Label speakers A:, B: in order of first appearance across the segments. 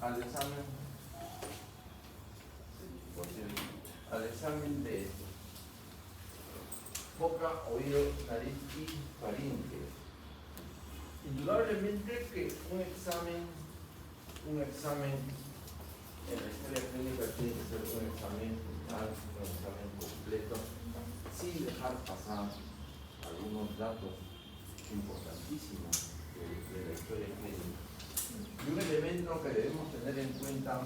A: al examen de boca, oído, nariz y faringe. Indudablemente que un examen en la historia clínica tiene que ser un examen final, un examen completo, sin dejar pasar algunos datos importantísimos de la historia clínica. Y un elemento que debemos tener en cuenta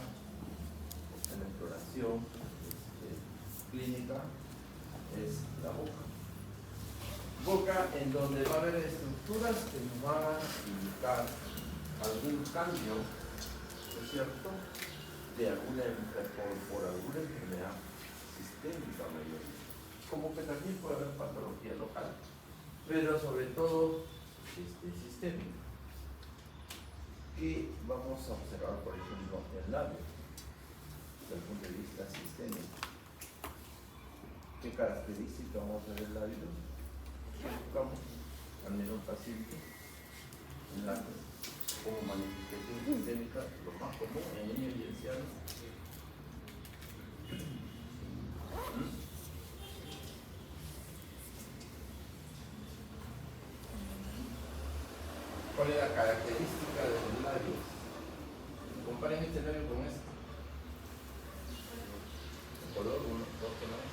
A: en la exploración clínica es la boca. Boca en donde va a haber estructuras que nos van a indicar algún cambio, ¿no es cierto?, de por alguna enfermedad sistémica mayor, como que también puede haber patología local, pero sobre todo sistémica. Y vamos a observar, por ejemplo, el labio, desde el punto de vista sistémico. ¿Qué características vamos a ver el labio? Buscamos al menor paciente en la como manifestación sistémica, lo más común en niños y ancianos. ¿Cuál es la característica de los labios? Comparen este labio con este. El color, uno, dos colores.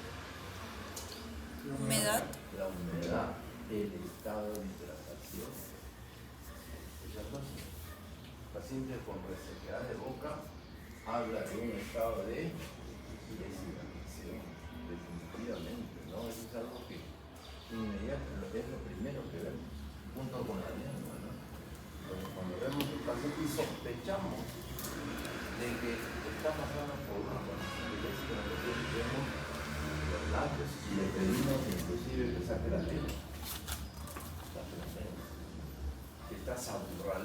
B: Humedad.
A: La humedad, el estado de hidratación. Esas dos. Paciente con resequedad de boca habla de un estado de deshidratación, definitivamente, ¿no? Eso es algo que inmediatamente es lo primero que vemos, junto con la lengua, ¿no? Entonces, cuando vemos un paciente y sospechamos de que está pasando por una condición de vemos los labios y le pedimos inclusive que saque la lengua. Está saburral,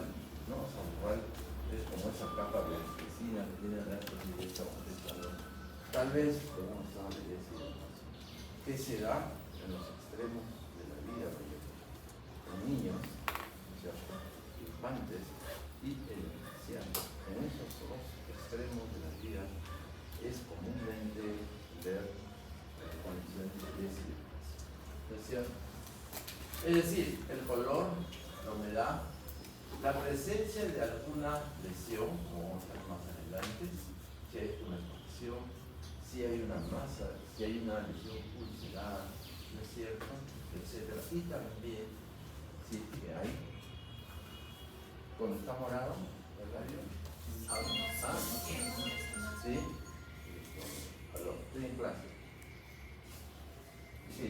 A: ¿no? Saburral es como esa capa blanquecina que tiene adentro de esta tal vez podemos hablar de deshidratación. ¿Qué se da en los extremos de la vida? En niños, ¿cierto?, infantes y en ancianos. En esos dos extremos de la vida es comúnmente ver condiciones de deshidratación. ¿No es cierto? Es decir, el color, la humedad, la presencia de alguna lesión, como vamos a ver más adelante, si hay una infección, si hay una masa, si hay una lesión ulcerada, ¿no es cierto?, etcétera. Y también, si hay, cuando está morado, el labio, ¿sí? Aló, estoy en clase. Sí.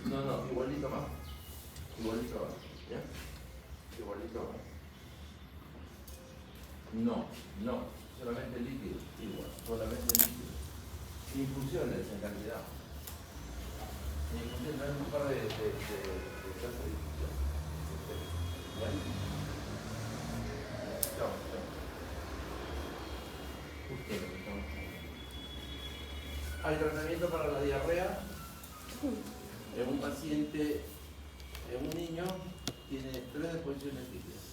A: No, igualito más. Igualito abajo, ¿ya? Igualito abajo. No, solamente líquido, igual, solamente líquido. Infusiones en cantidad. Infusiones, dame un par de tazas de infusión. ¿Ya? Chao. Justo lo que estamos haciendo. Hay tratamiento para la diarrea. En un paciente, en un niño, tiene 3 deposiciones líquidas.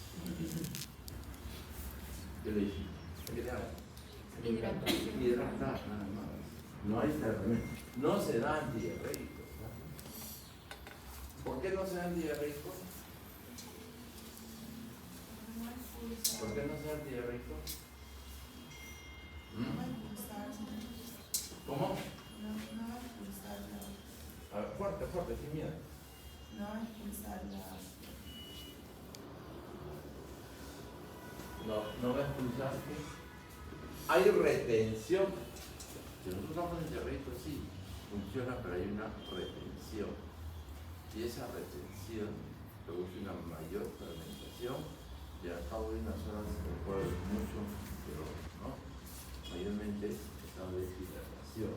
A: ¿Qué le dije? ¿Qué le hago? Hidratar, nada más. No hay tratamiento. No se da antidiarreicos, ¿no? ¿Por qué no se da antidiarreicos? ¿Por qué no se da antidiarreicos? ¿Cómo? A ver, fuerte, sin miedo. No va a expulsar. Hay retención. Si nosotros damos antidiarreicos, sí, funciona, pero hay una retención. Y esa retención produce una mayor fermentación y al cabo de unas horas se puede ver mucho, pero no, mayormente estado de deshidratación.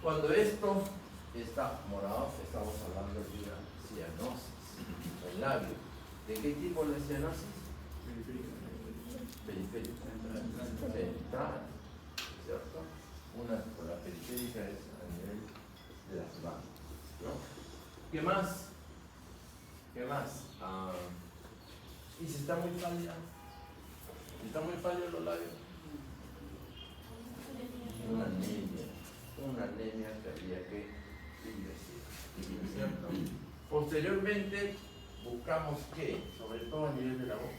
A: Cuando esto está morado, estamos hablando de una cianosis del labio. ¿De qué tipo de cianosis? Periférica. Central, ¿cierto? La periférica es a nivel de las manos, ¿no? ¿Qué más? Y si está muy pálida, si está muy pálido los labios, una anemia que habría que investigar, ¿cierto? Posteriormente buscamos que, sobre todo a nivel de la boca,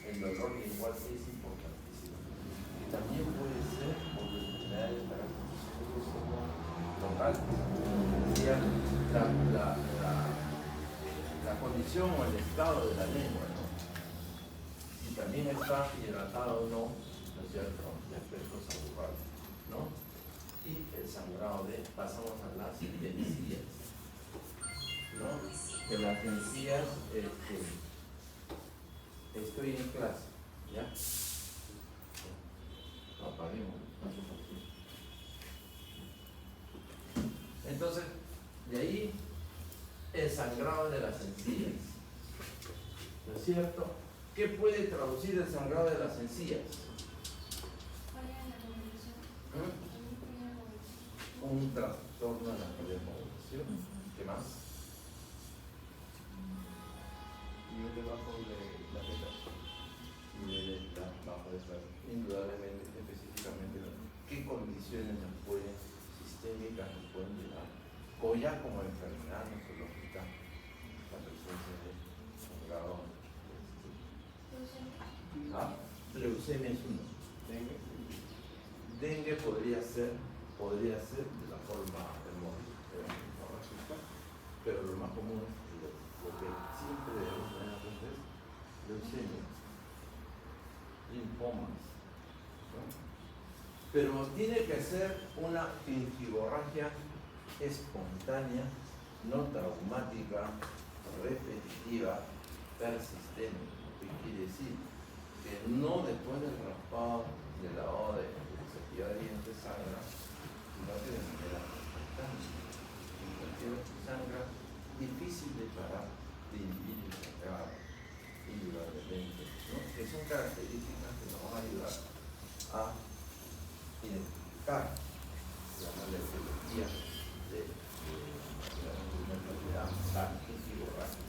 A: el dolor lingual es importantísimo. Y también puede ser por enfermedades características como local, decía, la condición o el estado de la lengua, ¿no? Si también está hidratado o no, ¿no es cierto?, de aspectos saludables, ¿no? Y el sangrado pasamos a las encías, ¿no? Que las encías, estoy en clase, ¿ya? Apaguemos. Entonces, de ahí el sangrado de las encías, ¿no es cierto? ¿Qué puede traducir el sangrado de las encías? Un trastorno de la coagulación. ¿Qué más?
B: Nivel de bajo de la beta.
A: Nivel de bajo de sal. Indudablemente, específicamente, ¿qué condiciones nos pueden, sistémicas nos pueden llevar? O ya como enfermedad nosológica, la presencia de sangrado. Leucemia es uno. Dengue podría ser de la forma hemorrágica, pero lo más común es lo que siempre debemos tener en cuenta es leucemia, linfomas, ¿no? Pero tiene que ser una fingiborragia espontánea, no traumática, repetitiva, persistente. ¿Qué quiere decir? Que no después del raspado, de lavado de cepillo de dientes sangra, sino que de manera constante. Cualquier sangra, difícil de parar, de inhibir y sacar, indudablemente, ¿no? Que son características que nos van a ayudar a identificar la etiología de una enfermedad fingiborrágica.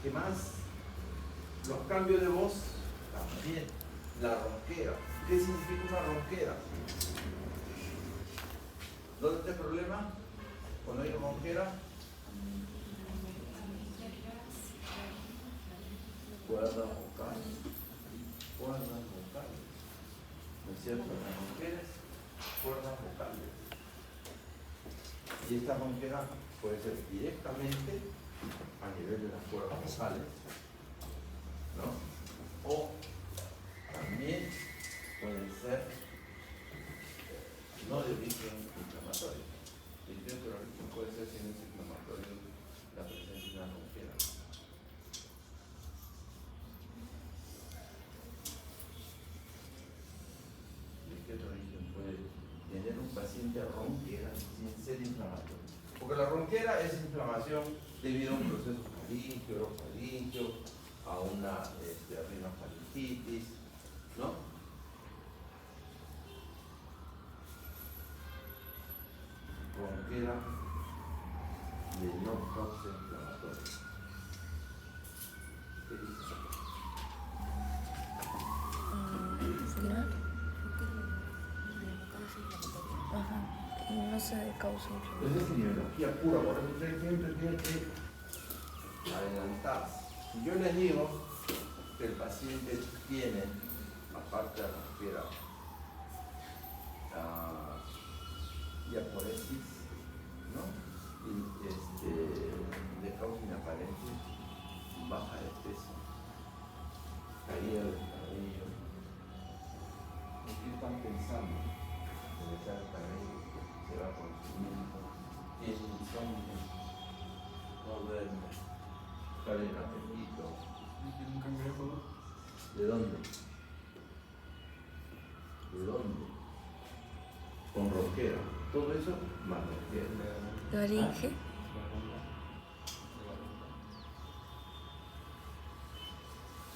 A: ¿Qué más? Los cambios de voz, también. La ronquera. ¿Qué significa una ronquera? ¿Dónde está el problema? Cuando hay ronquera, cuerdas vocales. ¿No es cierto? Las ronqueras, cuerdas vocales. Y esta ronquera puede ser directamente a nivel de las cuerdas vocales, ¿no? O también puede ser no de origen inflamatorio. El origen puede ser si no es inflamatorio la presencia de una ronquera. ¿De qué otro origen puede tener un paciente ronquera sin ser inflamatorio? Porque la ronquera es inflamación debido a un proceso faríngeo, a una rinofaringitis, ¿no? Ronquera de no causa inflamatoria. ¿Qué dice?
C: No se de causa inflamatoria.
A: Es epidemiología pura, por eso usted siempre tiene que adelantarse. Si yo les digo que el paciente tiene, aparte de la ronquera, diaporesis, ¿no? Y de causa inaparente, baja de peso, caída del cabello. ¿Qué están pensando? De echar el cabello, se va consumiendo, tiene insomnio, no duerme, sale en apetito.
B: ¿Tiene un cangrejo?
A: ¿De dónde? ¿De dónde? Con ronquera. Todo eso más ronquera.
C: Laringe.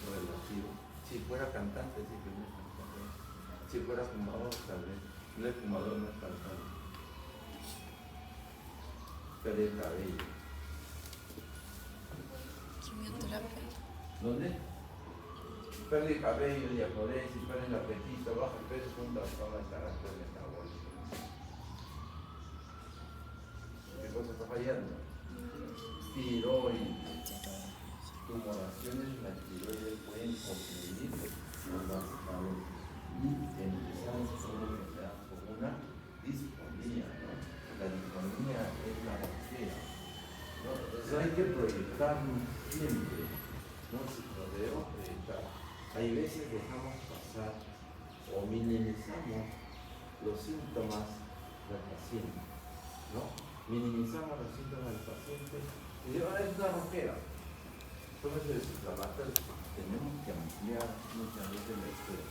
A: Relativo. Si fuera cantante, sí que no es cantante. Si fuera fumador, tal vez. No es fumador, no es cantante. Pero el cabello.
C: Radioterapia.
A: ¿Dónde? Pérdida de cabello, diaporesis, pérdida el apetito, baja el peso, un trastorno de carácter metabólico. ¿Qué cosa está fallando? Tiroides. Tumoraciones en la tiroides pueden comprimir los vasos y empezamos con una disfonía, ¿no? La disfonía es la bacteria, ¿no? Entonces hay que proyectarnos siempre, ¿no? Si nos debemos proyectar. Hay veces dejamos pasar o minimizamos los síntomas del paciente, ¿no? Minimizamos los síntomas del paciente y digo, es una rosquera. Entonces, tenemos que ampliar muchas veces la historia.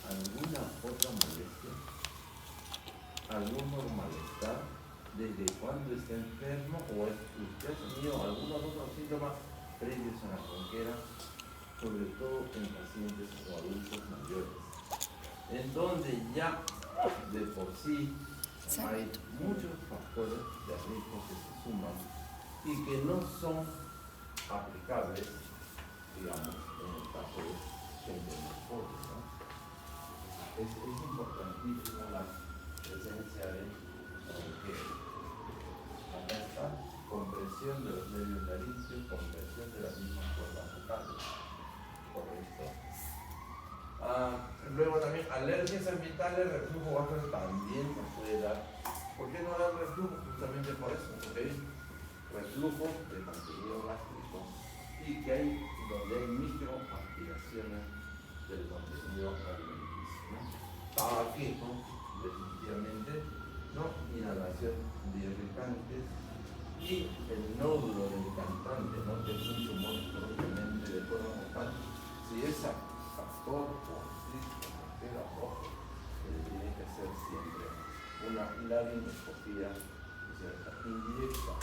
A: ¿Alguna otra molestia? ¿Algún malestar? ¿Desde cuándo está enfermo? ¿O usted ha tenido algunos otros síntomas previos a la ronquera? Sobre todo en pacientes o adultos mayores, en donde ya de por sí hay muchos factores de riesgo que se suman y que no son aplicables, digamos, en el caso de gente más pobre, ¿no? Es importantísima la presencia de ronquera. Acá está, compresión de los nervios laringeos, compresión de las mismas cuerdas vocales. Correcto. Luego también alergias ambientales, reflujo gástrico también nos puede dar. ¿Por qué no da reflujo? Justamente por eso, ¿ok? Reflujo de contenido gástrico y que hay donde hay microaspiraciones del contenido alimenticio, ¿no? Tabaquismo, definitivamente, ¿no? Inhalación de irritantes y el nódulo del cantante, ¿no? Que es un tumor propiamente de cuerda vocal. Si es factor o actriz o era rojo, tiene que hacer siempre una laringoscopía indirecta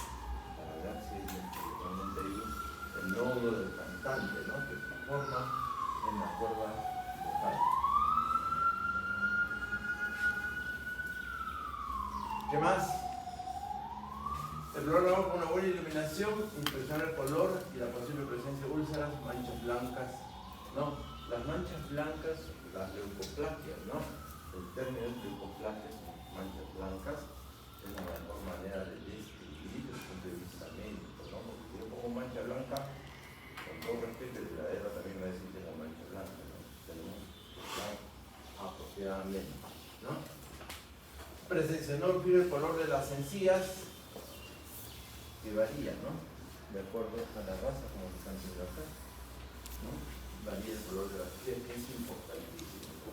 A: para ver si realmente hay el nódulo del cantante, ¿no? Que se forma en la cuerda vocal. ¿Qué más? El programa con una buena iluminación, inspeccionar el color y la posible presencia de úlceras, manchas blancas, ¿no? Las manchas blancas, las leucoplaquias, ¿no? El término es leucoplaquias, manchas blancas, es la mejor manera de describir desde el punto de vista médico, ¿no? Porque si yo pongo mancha blanca, con todo respeto, el heladero también va a decir que tengo mancha blanca, ¿no? Tenemos que usar apropiadamente, ¿no? Presencia, no olvide el color de las encías, que varía, ¿no? De acuerdo a la raza, como se están viendo acá, ¿no? Varía el color de la piel, que es importantísimo.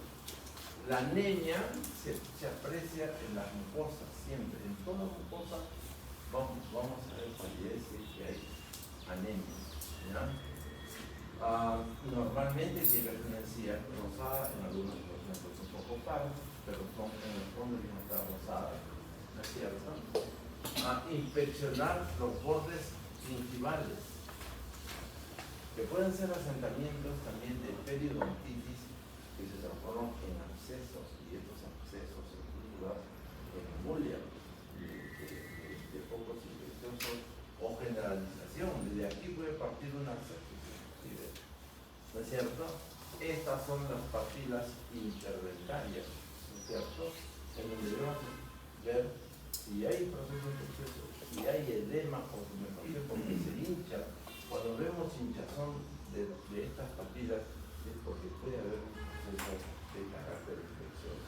A: La anemia se aprecia en las mucosas, siempre. En toda mucosa vamos a ver si que hay anemia, ¿ya? Normalmente tiene una encía rosada, en algunos pacientes un poco claros, pero son en el fondo que no está rosada, ¿no es cierto? Inspeccionar los bordes gingivales, que pueden ser asentamientos también de periodontitis que se transforman en abscesos, y estos abscesos se titulan en embolia de focos infecciosos o generalización. Desde aquí puede partir un absceso, ¿no es cierto? Estas son las papilas interdentarias, ¿no es cierto? En donde debemos ver si hay proceso infeccioso, si hay edema o tumefacción porque se hincha. Cuando vemos hinchazón de estas papilas es porque puede haber un proceso de carácter infeccioso.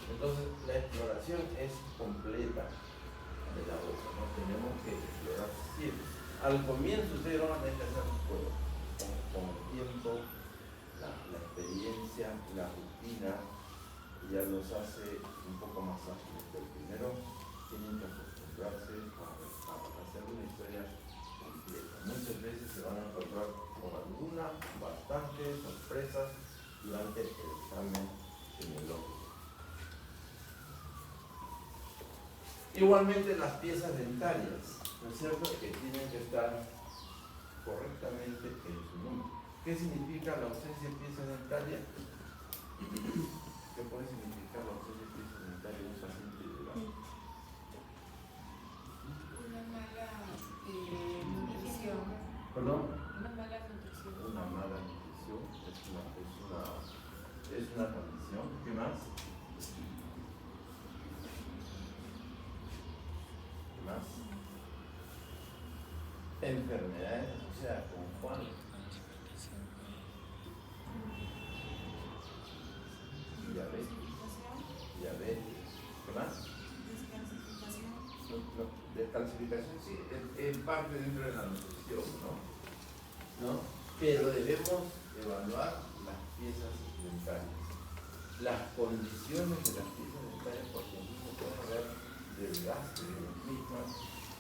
A: Entonces la exploración es completa de la boca, ¿no? Tenemos que explorar siempre. Al comienzo ustedes van a tener que hacer con el tiempo, la experiencia, la rutina ya los hace un poco más ágiles, pero primero tienen que acostumbrarse a hacer una historia completa. Muchas veces se van a encontrar con algunas, bastantes sorpresas durante el examen semiológico. Igualmente las piezas dentarias, ¿no es cierto?, que tienen que estar correctamente en su número. ¿Qué significa la ausencia de piezas dentarias? ¿Qué puede significar la ausencia de piezas dentarias en un paciente delgado?
D: Una mala nutrición.
A: ¿Perdón?
D: Una
A: es una condición. ¿Qué más? ¿Qué más? Enfermedades asociadas con Juan. Diabetes. ¿Qué más? Descalcificación, sí, en parte dentro de la nutrición, ¿no? Pero debemos evaluar las piezas dentarias. Las condiciones de las piezas dentarias, porque incluso puede haber desgaste de las mismas,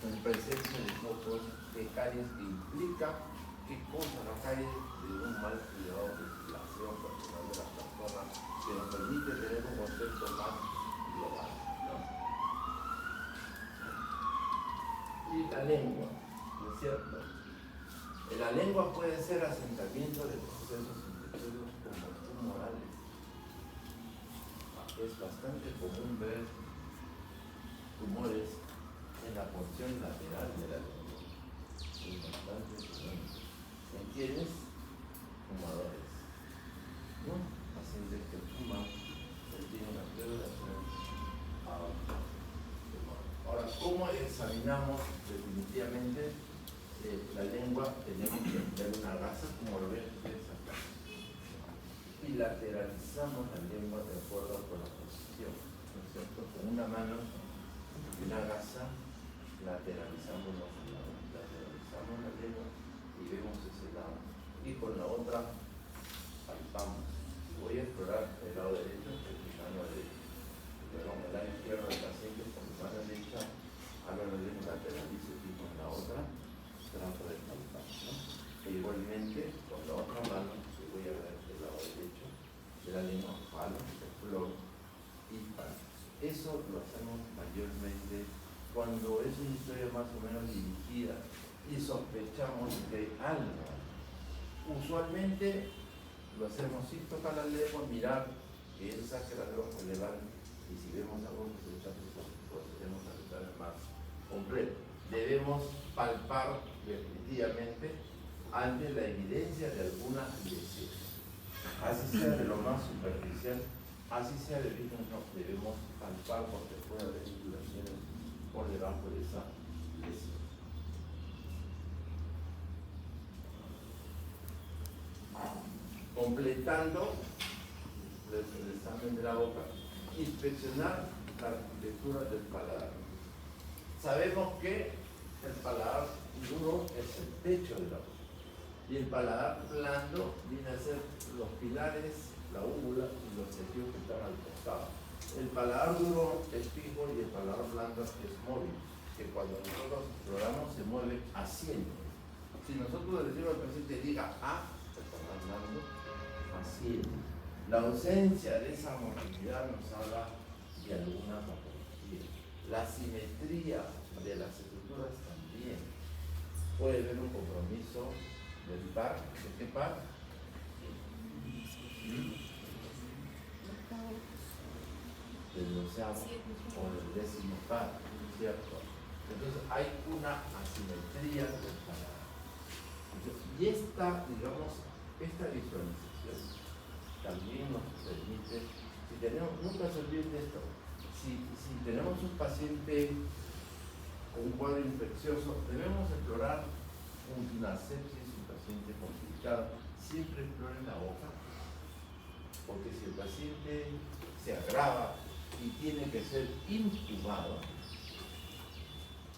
A: en presencia de focos de caries que implica qué cosa la caries de un mal cuidado de circulación personal de las personas que nos permite tener un concepto más global, ¿no? Y la lengua, ¿no es cierto? La lengua puede ser asentamiento de procesos infecciosos como tumorales. Es bastante común ver tumores en la porción lateral de la lengua. Es bastante común. ¿En quiénes? Fumadores, ¿no? Pacientes que fuman, que tienen una predilección a fumar. Ahora, ¿cómo examinamos definitivamente la lengua? Tenemos que ver una gasa, como lo ven ustedes acá. Y lateralizamos la lengua de acuerdo con la posición, ¿no es cierto? Con una mano y una gasa lateralizamos la lengua y vemos ese lado. Y con la otra palpamos. Voy a explorar el lado derecho, el lado derecho. Luego el lado izquierdo del paciente con mi mano derecha, hablo la lengua lateralizo y con la otra trato de palpar, ¿no? E igualmente con la otra mano, que voy a ver el lado derecho de la lengua, palo, exploro y palo. Eso lo hacemos mayormente cuando es una historia más o menos dirigida y sospechamos que hay algo. Usualmente lo hacemos sin tocar la lengua, mirar que él saque la lengua relevante y si vemos algo sospechoso, procedemos a tratar más completo. Debemos palpar definitivamente ante la evidencia de alguna lesión. Así sea de lo más superficial, así sea de virus, no debemos palpar porque puede haber indulaciones por debajo de esa lesión. Completando el examen de la boca, inspeccionar la arquitectura del paladar. Sabemos que el paladar duro es el techo de la boca y el paladar blando viene a ser los pilares, la úvula y los tejidos que están al costado. El paladar duro es fijo y el paladar blando es móvil, que cuando nosotros exploramos se mueve haciendo. Si nosotros le decimos al paciente diga A, el paladar blando haciendo. La ausencia de esa movilidad nos habla de alguna patología. La simetría de las estructuras también. Puede haber un compromiso del par. ¿De qué par? Del doceavo o del décimo par, ¿cierto? Entonces hay una asimetría del paladar. Y esta, digamos, esta visualización también nos permite, si tenemos, nunca se olviden de esto, si tenemos un paciente con un cuadro infeccioso, debemos explorar una sepsis, un paciente complicado, siempre exploren la boca, porque si el paciente se agrava y tiene que ser intubado,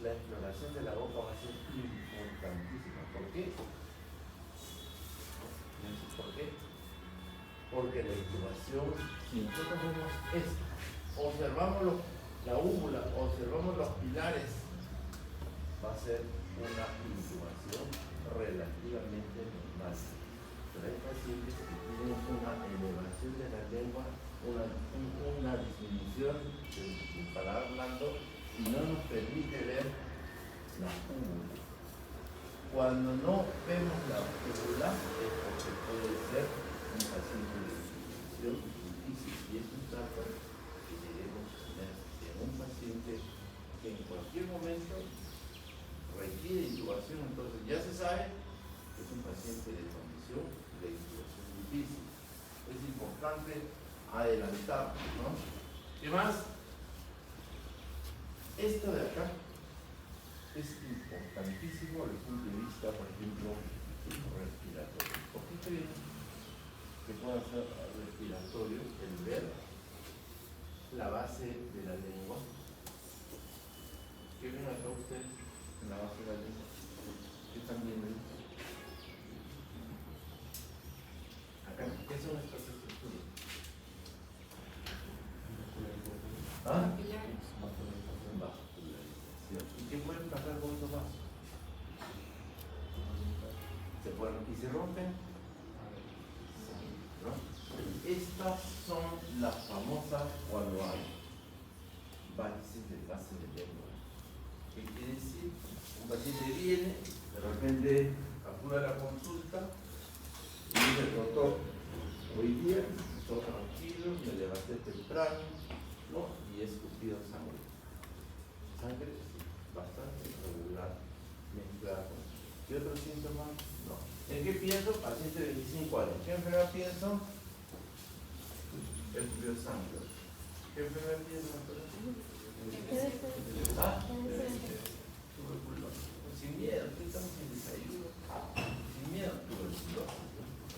A: la exploración de la boca va a ser importantísima. ¿Por qué? ¿Por qué? Porque la intubación, si nosotros vemos esto, observamos la úvula, observamos los pilares, va a ser una intubación relativamente normal. Pero hay pacientes que tienen una elevación de la lengua, una disminución del paladar blando y no nos permite ver la úvula. Cuando no vemos la úvula es porque puede ser un paciente de disminución difícil y es un dato que debemos tener en un paciente que en cualquier momento requiere intubación. Entonces ya se sabe que es un paciente de condición de intubación difícil. Es importante adelantar, ¿no? ¿Qué más? Esto de acá es importantísimo desde el punto de vista, por ejemplo, respiratorio. ¿Por qué creen que pueda ser respiratorio el ver la base de la lengua? ¿Qué ven acá ustedes en la base de la lengua? ¿Qué están viendo ahí? Acá, ¿qué son estas estructuras? ¿Ah? ¿Y qué pueden pasar con esos vasos? ¿Se pueden y se rompen? ¿No? Estas son las famosas cuando hay varices de base de lengua. ¿Qué quiere decir? Un paciente viene, de repente acude a la consulta y dice: doctor, hoy día estoy tranquilo, me levanté temprano, ¿no? Y he escupido sangre. Sangre bastante irregular, mezclada. ¿Qué otros síntomas? No. ¿En qué pienso? Paciente de 25 años. ¿Qué enfermedad pienso? Escupido sangre. ¿Qué enfermedad pienso? ¿Ah? Sin miedo, estamos sin desayuno. Sin miedo, tuberculosis.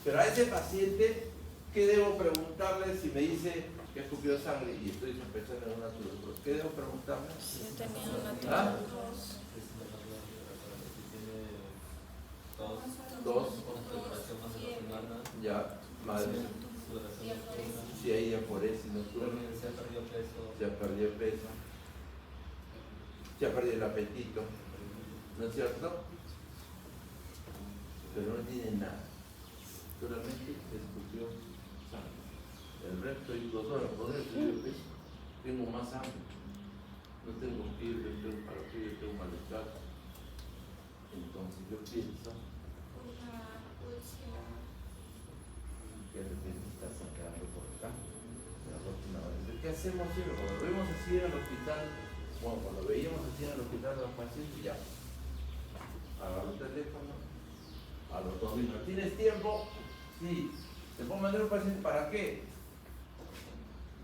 A: Pero a ese paciente, ¿qué debo preguntarle si me dice que escupió sangre y estoy sospechando en una tuberculosis? ¿Qué debo preguntarle?
C: Yo tenía una
A: ¿Ah?
C: tuberculosis.
A: Dos. Ya, madre. Si hay diaforesis nocturna, se ha perdido peso, se ha perdido el apetito, ¿no es cierto? Pero no tiene nada, solamente escupió sangre. El resto y 2 horas, por eso tengo más hambre, no tengo fiebre, tengo calofrío, tengo malestar. Entonces yo pienso que de repente está sangrando por acá. ¿Qué hacemos siempre? Cuando lo vemos así en el hospital, bueno, cuando veíamos así en el hospital a los pacientes, ya agarro el teléfono, a los dos mismos. ¿Tienes tiempo? Sí. ¿Te puedo mandar un paciente? ¿Para qué?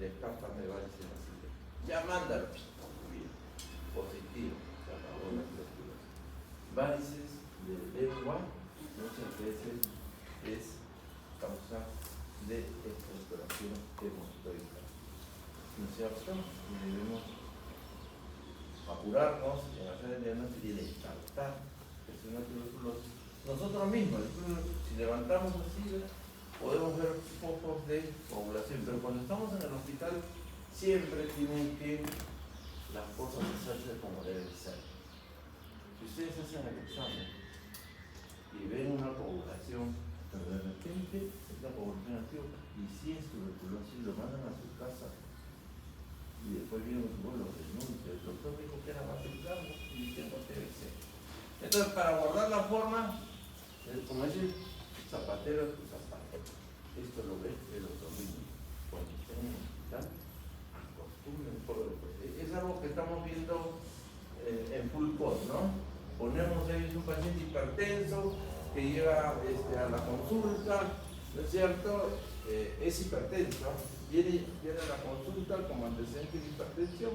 A: Descártame varices así. Ya mándalo. Bien. Positivo. Se acabó la tuberculosis. Varices de lengua muchas veces es causa de expectoración hemostática. ¿No es cierto? Y debemos apurarnos en hacer el diagnóstico y descartar que es una tuberculosis. Nosotros mismos, si levantamos así, podemos ver focos de coagulación, pero cuando estamos en el hospital siempre tienen que las cosas hacerse como deben ser. Si ustedes hacen el examen y ven una coagulación, pero de repente es la coagulación activa y si es tuberculosis, lo mandan a su casa y después viene un vuelo de denuncia. El doctor dijo que era más temprano y tengo TBC. Entonces, para guardar la forma, como dice, zapatero es tu zapato. Esto lo ves el otorrino. Cuando estén en el hospital, acostumbren por es algo que estamos viendo en full cost, ¿no? Ponemos ahí un paciente hipertenso que llega a la consulta, ¿no es cierto? Es hipertenso, viene a la consulta como antecedente de hipertensión,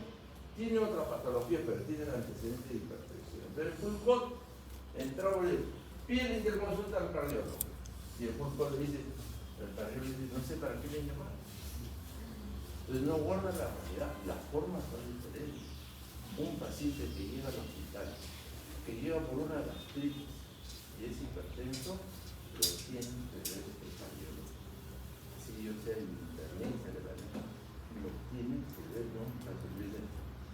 A: tiene otra patología, pero tiene el antecedente de hipertensión. Entonces, el full cost, entró, pide la interconsulta al cardiólogo. Y el full cost le dice, el cardiólogo dice, no sé para qué le llaman. Entonces, no guarda la realidad, las formas son diferentes. Un paciente que llega al hospital, que llega por una gastritis y es hipertenso, lo tiene que ver el cardiólogo. Si yo sea el internista de la lengua, lo tiene que ver, ¿no?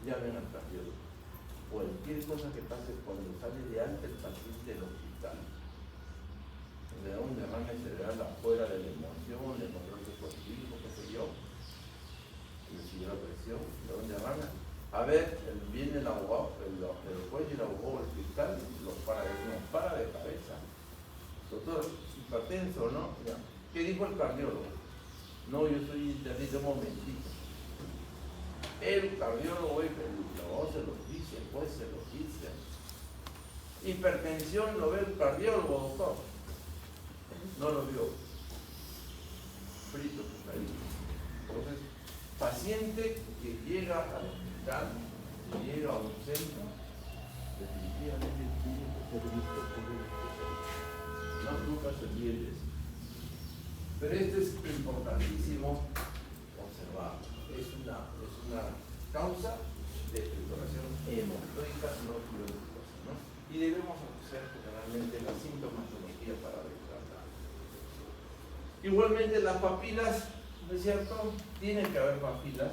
A: Llamen al cardiólogo. Cualquier cosa que pase cuando sale de alta el paciente del hospital, le da un derrame cerebral afuera de la emoción, de control deportivo, qué sé yo, le siguió la presión, le da un derrame. A ver, viene el abogado, el juez y el abogado, el fiscal, nos para de cabeza. Doctor, hipertenso, ¿no? ¿Qué dijo el cardiólogo? No, yo soy internista, un momentito. El cardiólogo, no, se los dice, el juez se los dice. Hipertensión lo ve el cardiólogo, doctor. No lo vio. Frito, ahí. Entonces, paciente que llega al hospital, que llega a un centro, definitivamente tiene que ser visto por el especialista. No, nunca se olvide de eso. Pero esto es importantísimo observar. Es una causa de estructuración hemorroica no quirúrgica, ¿no? Y debemos hacer generalmente la sintomatología para descartar. Igualmente las papilas, ¿no es cierto? Tiene que haber papilas.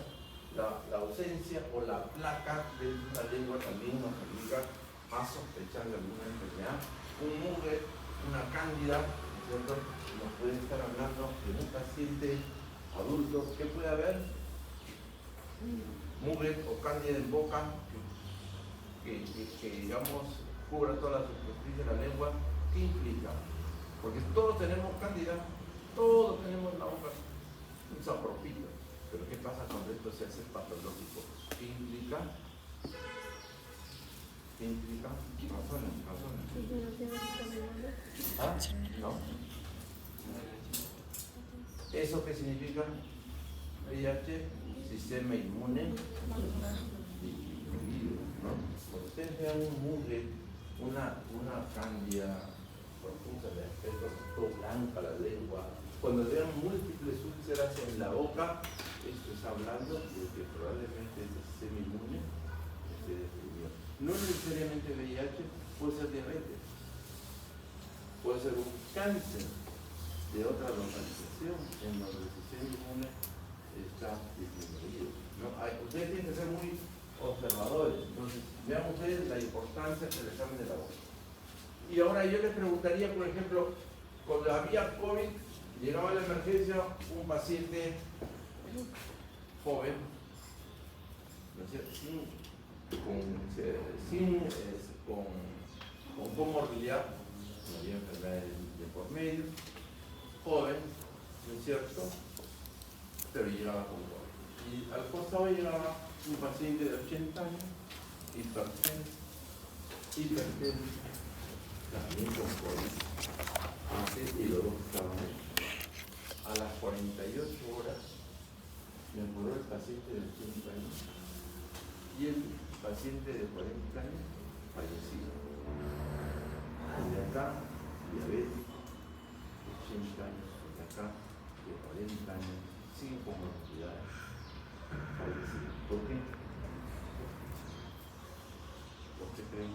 A: La ausencia o la placa de una lengua también nos obliga a sospechar de alguna enfermedad. Un mugre, una cándida, ¿no es cierto? Nos puede estar hablando de un paciente adulto. ¿Qué puede haber? Mugre o cándida en boca que digamos cubra toda la superficie de la lengua. ¿Qué implica? Porque todos tenemos cándida, todos tenemos la boca un sapropito. Pero ¿qué pasa cuando esto se hace patológico? ¿Qué implica? ¿Qué implica? Razones. ¿Ah? ¿No? ¿Eso qué significa? VIH, sistema inmune disminuido, ¿no? Cuando ustedes vean un mugre, una cándida profusa de aspecto blanca la lengua, cuando vean múltiples úlceras en la boca, esto está hablando de que probablemente ese sistema inmune esté deprimido. No necesariamente VIH, puede ser diabetes, puede ser un cáncer de otra localización en donde el sistema inmune está disminuido, ¿no? Ustedes tienen que ser muy observadores. Entonces, vean ustedes la importancia del examen de la boca. Y ahora yo les preguntaría, por ejemplo, cuando había COVID, llegaba a la emergencia un paciente joven, ¿no es cierto? Con comorbilidad, no había enfermedades de por medio, joven, ¿no es cierto? Pero llegaba con COVID. Y al costado llegaba un paciente de 80 años, hipertenso, también con COVID, antes y luego estaban ahí. A las 48 horas mejoró el paciente de 80 años y el paciente de 40 años fallecido. De acá, diabético, 80 años, de acá, de 40 años, sin comorbilidades, fallecido. ¿Por qué? ¿Por qué creen?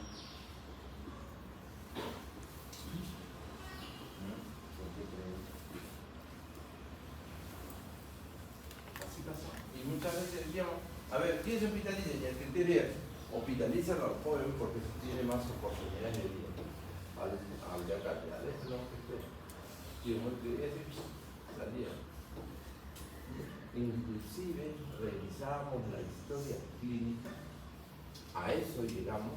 A: ¿Por qué creen? Así pasó. Y muchas veces decíamos, a ver, ¿quién se hospitaliza? Y el criterio es, hospitalizan al joven porque tiene más oportunidades de vida. Al de acá, al este no, y como que ese salía. Inclusive revisábamos la historia clínica, a eso llegamos,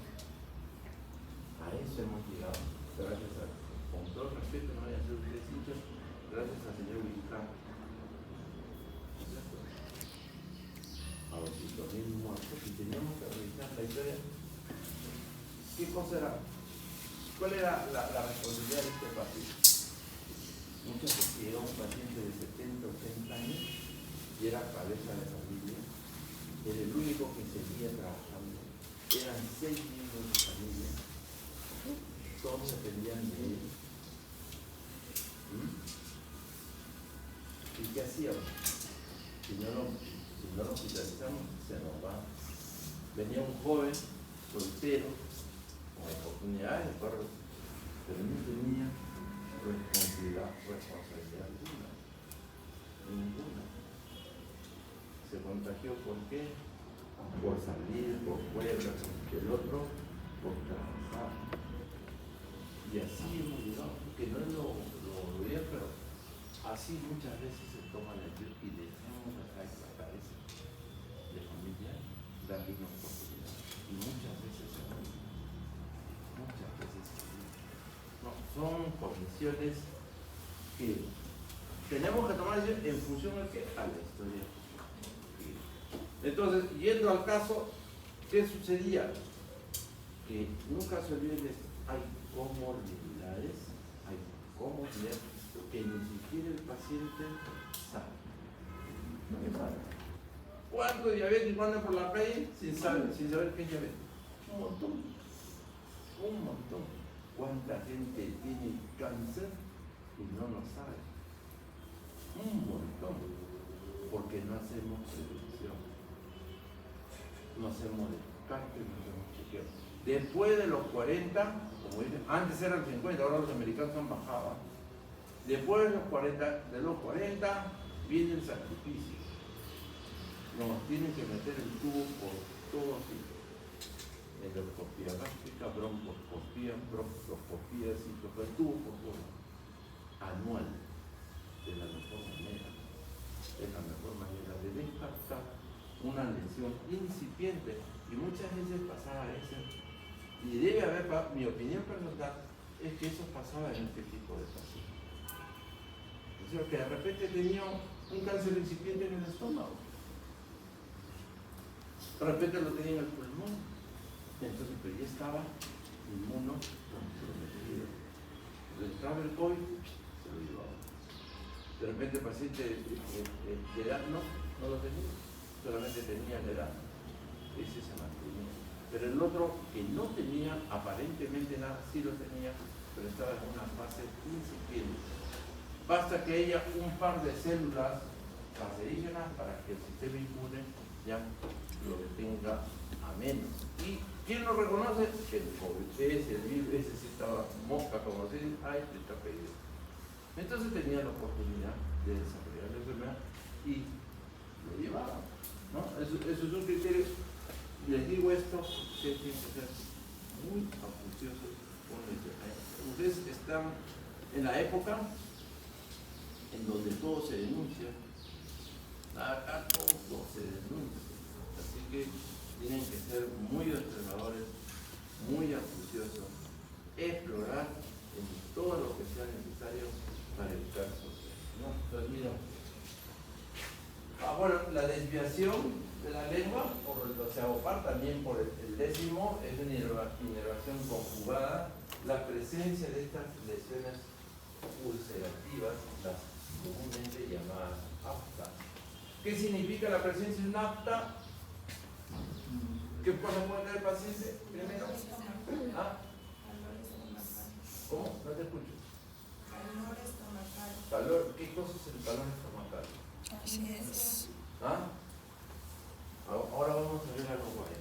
A: a eso hemos llegado, gracias a, con todo respeto, no voy a hacer ustedes dichos, gracias al señor Vizcarra. A los 5.000 muertos, y teníamos que revisar la historia. ¿Qué cosa era? ¿Cuál era la responsabilidad de este paciente? Muchas veces llegaba un paciente de 70, 80 años y era cabeza de familia, era el único que seguía trabajando, eran 6 miembros de familia, todos dependían de él. ¿Y qué hacíamos? Si no lo hospitalizamos, se nos va. Venía un joven, soltero, con oportunidades, pero no tenía responsabilidad alguna, ninguna. Se contagió ¿por qué? Por salir, por fuera, el otro por trabajar. Y así hemos llegado, que no es lo bien, pero así muchas veces se toma la decisión y dejamos acá en la cabeza de familia darle una oportunidad. Y muchas veces se olvida. Muchas veces se olvida. No, son condiciones que tenemos que tomar en función de qué? A la historia. Entonces, yendo al caso, ¿qué sucedía? Que nunca se olviden de esto. Hay comorbilidades que ni siquiera el paciente sabe. No hay nada. ¿Cuántos diabéticos andan por la calle sin saber qué es diabetes? Un montón. Un montón. ¿Cuánta gente tiene cáncer y no lo sabe? Un montón. Porque no hacemos prevención. No hacemos descarte, no hacemos chequeo. Después de los 40, como dicen, antes eran 50, ahora los americanos han bajado. Después de los 40 viene el sacrificio. Nos tienen que meter el tubo por todos sitios. Endoscopía gástrica, broncoscopía, el tubo por todo. Anual. De la mejor manera. Es la mejor manera de descartar una lesión incipiente. Y muchas veces pasaba eso. Y debe haber, mi opinión personal, es que eso pasaba en este tipo de pacientes. O sea, que de repente tenía un cáncer incipiente en el estómago. De repente lo tenía en el pulmón. Entonces, pero ya estaba inmunocomprometido. Le entraba el COVID, se lo llevaba. De repente el paciente de edad no lo tenía, solamente tenía la edad. Ese se mantenía. Pero el otro que no tenía aparentemente nada, sí lo tenía, pero estaba en una fase incipiente. Basta que haya un par de células cancerígenas para que el sistema inmune ya lo detenga a menos. ¿Y quién lo reconoce? El COVID, el virus, ese sí estaba mosca, como se dice, ay, te está pedido. Entonces tenía la oportunidad de desarrollar la enfermedad y lo llevaba, ¿no? Eso es un criterio. Les digo esto, ustedes tienen que ser muy acuciosos con el tema. Ustedes están en la época en donde todo se denuncia. Acá todo se denuncia. Así que tienen que ser muy observadores, muy acuciosos, explorar en todo lo que sea necesario para evitar sospecha, ¿no? Entonces, mira. Bueno, la desviación de la lengua, opar también por el décimo, es una inervación conjugada. La presencia de estas lesiones ulcerativas, las comúnmente llamadas aftas. ¿Qué significa la presencia de una afta? ¿Qué cosa puede tener el paciente? Primero. ¿Ah? ¿Cómo? No te escucho. Calor, ¿qué cosa es el calor estomacal?
C: Así es.
A: ¿Ah? Ahora vamos a ver algo por ahí.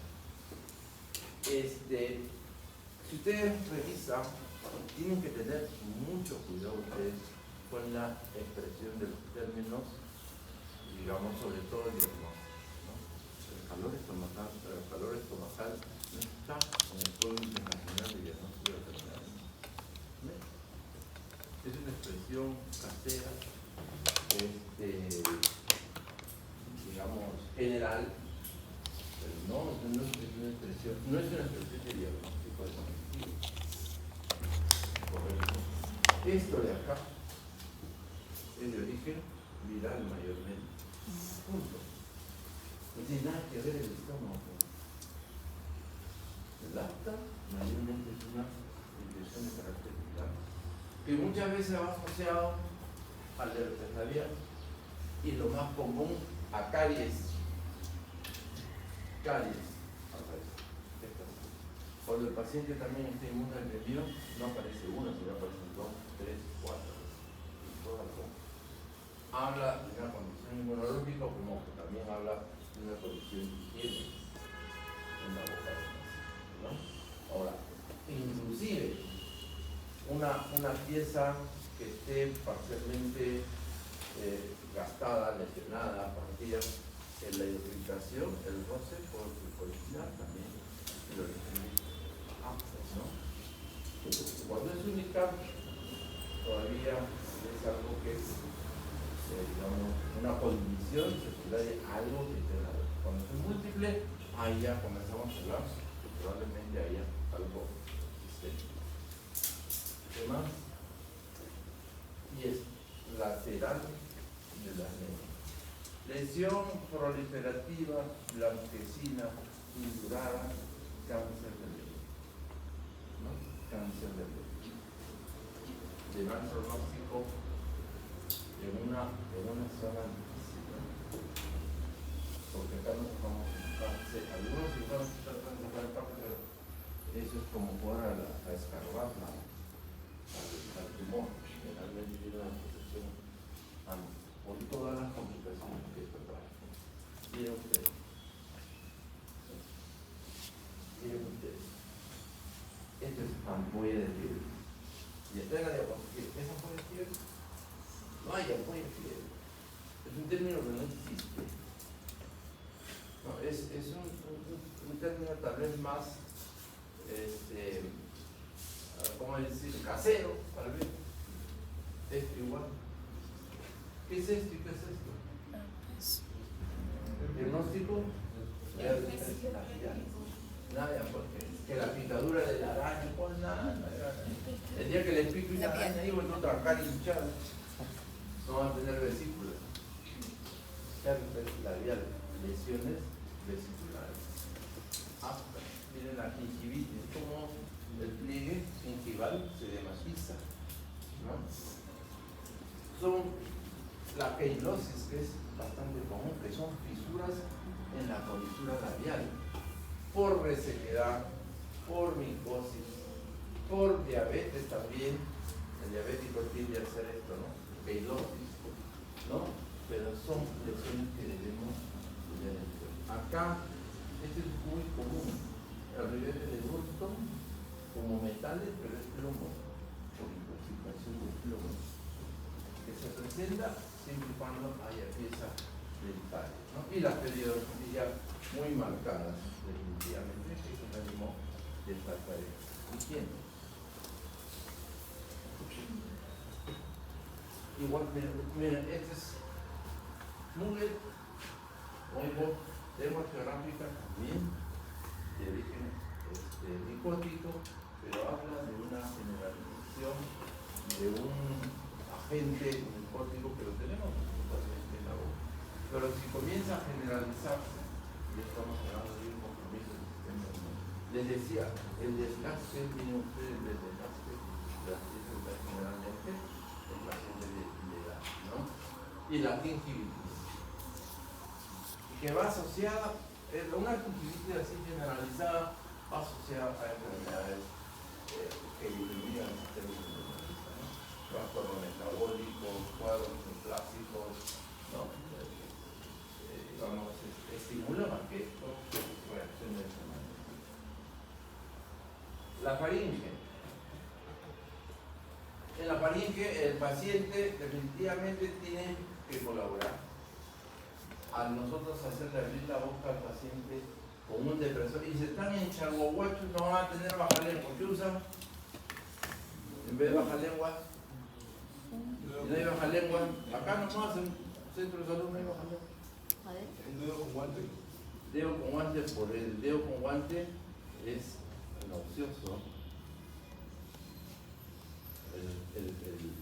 A: Si ustedes revisan, tienen que tener mucho cuidado ustedes con la expresión de los términos, digamos, sobre todo el diagnóstico, ¿no? El calor estomacal no está en el Código Internacional de Diagnóstico de Enfermedades. Es una expresión casera, digamos, general, pero no es una expresión de diagnóstico de cognitivo. Correcto. Esto de acá es de origen viral mayormente. Punto. No tiene nada que ver el estómago. El afta mayormente es una infección de carácter viral, que muchas veces va asociado al de la vía y lo más común a caries. Cuando el paciente también está inmunodeprimido, no aparece una, sino aparecen 2, 3, 4, y todas las. Habla de una condición inmunológica, como también habla de una condición de higiene en la boca del paciente, ¿no? Ahora, inclusive una pieza que esté parcialmente gastada, lesionada, partida, en la irritación, el roce por original también, el origen aftas, ¿no? Cuando es única, todavía es algo que es, digamos, una condición secundaria, algo que te da. Cuando es múltiple, ahí ya comenzamos a hablar que probablemente haya algo sistémico. ¿Qué más? Y es lateral de la lengua. Lesión proliferativa, blanquecina, indurada, cáncer de lengua. ¿No? Cáncer de lengua. De mal pronóstico en una zona difícil, ¿no? acá no tocamos algunos cirujanos tratan de sacar el parte, pero eso es como jugar a escarbar al tumor. Generalmente tiene una protección por todas las complicaciones que esto trae. Miren ustedes. Miren ustedes. Esto es ampolla de fiebre. Y esta es la diapositiva. ¿Es ampolla de fiebre? No hay ampolla de fiebre. Es un término que no existe. No, es un término tal vez más, ¿cómo decir? Casero, tal vez. Esto igual. ¿Qué es esto y qué es esto? Diagnóstico. Nada, porque que la picadura de la araña, pues nada. El día que le pico y la araña, ahí voy a trancar hinchada. No va a tener vesículas. Labial, lesiones vesiculares. Miren la gingivitis, como el pliegue gingival se dematiza, ¿no? Son la queilosis, que es bastante común, que son fisuras en la comisura labial, por resequedad, por micosis, por diabetes también. El diabético tiende a hacer esto, ¿no? Queilosis, ¿no? Pero son lesiones que debemos tener en cuenta. Acá, este es muy común, el ribete de Burton, como metales, pero es plomo, por intoxicación de plomo, que se presenta siempre y cuando haya pieza dental, ¿no? Y las periodontillas muy marcadas, definitivamente, que es un ánimo de falta de higiene. Igual, miren, este es Muller, oigo, lengua geográfica también, de origen nicótico, pero habla de una generalización de un agente nicótico que lo tenemos totalmente en la boca. Pero si comienza a generalizarse, y estamos hablando de un compromiso del sistema inmune. Les decía, el desgaste, miren ustedes, el desgaste de las piezas generalmente en pacientes de edad, ¿no? Y la gingivitis, que va asociada, una gingivitis así generalizada, va asociada a enfermedades que disminuyan el sistema inmunológico, ¿no? Trastorno metabólico, cuadros neoplásicos, ¿no? Digamos, estimulan a que esto reaccione de esa manera. La faringe. En la faringe el paciente definitivamente tiene que colaborar. Al nosotros hacerle abrir la boca al paciente con un depresor y se están en charguaguachos, no van a tener baja lengua. ¿Qué usan? En vez de baja lengua, si no hay baja lengua, acá nomás en centro de salud no hay baja lengua.
B: ¿Un dedo con guante?
A: Dedo con guante, por el dedo con guante es nauseoso.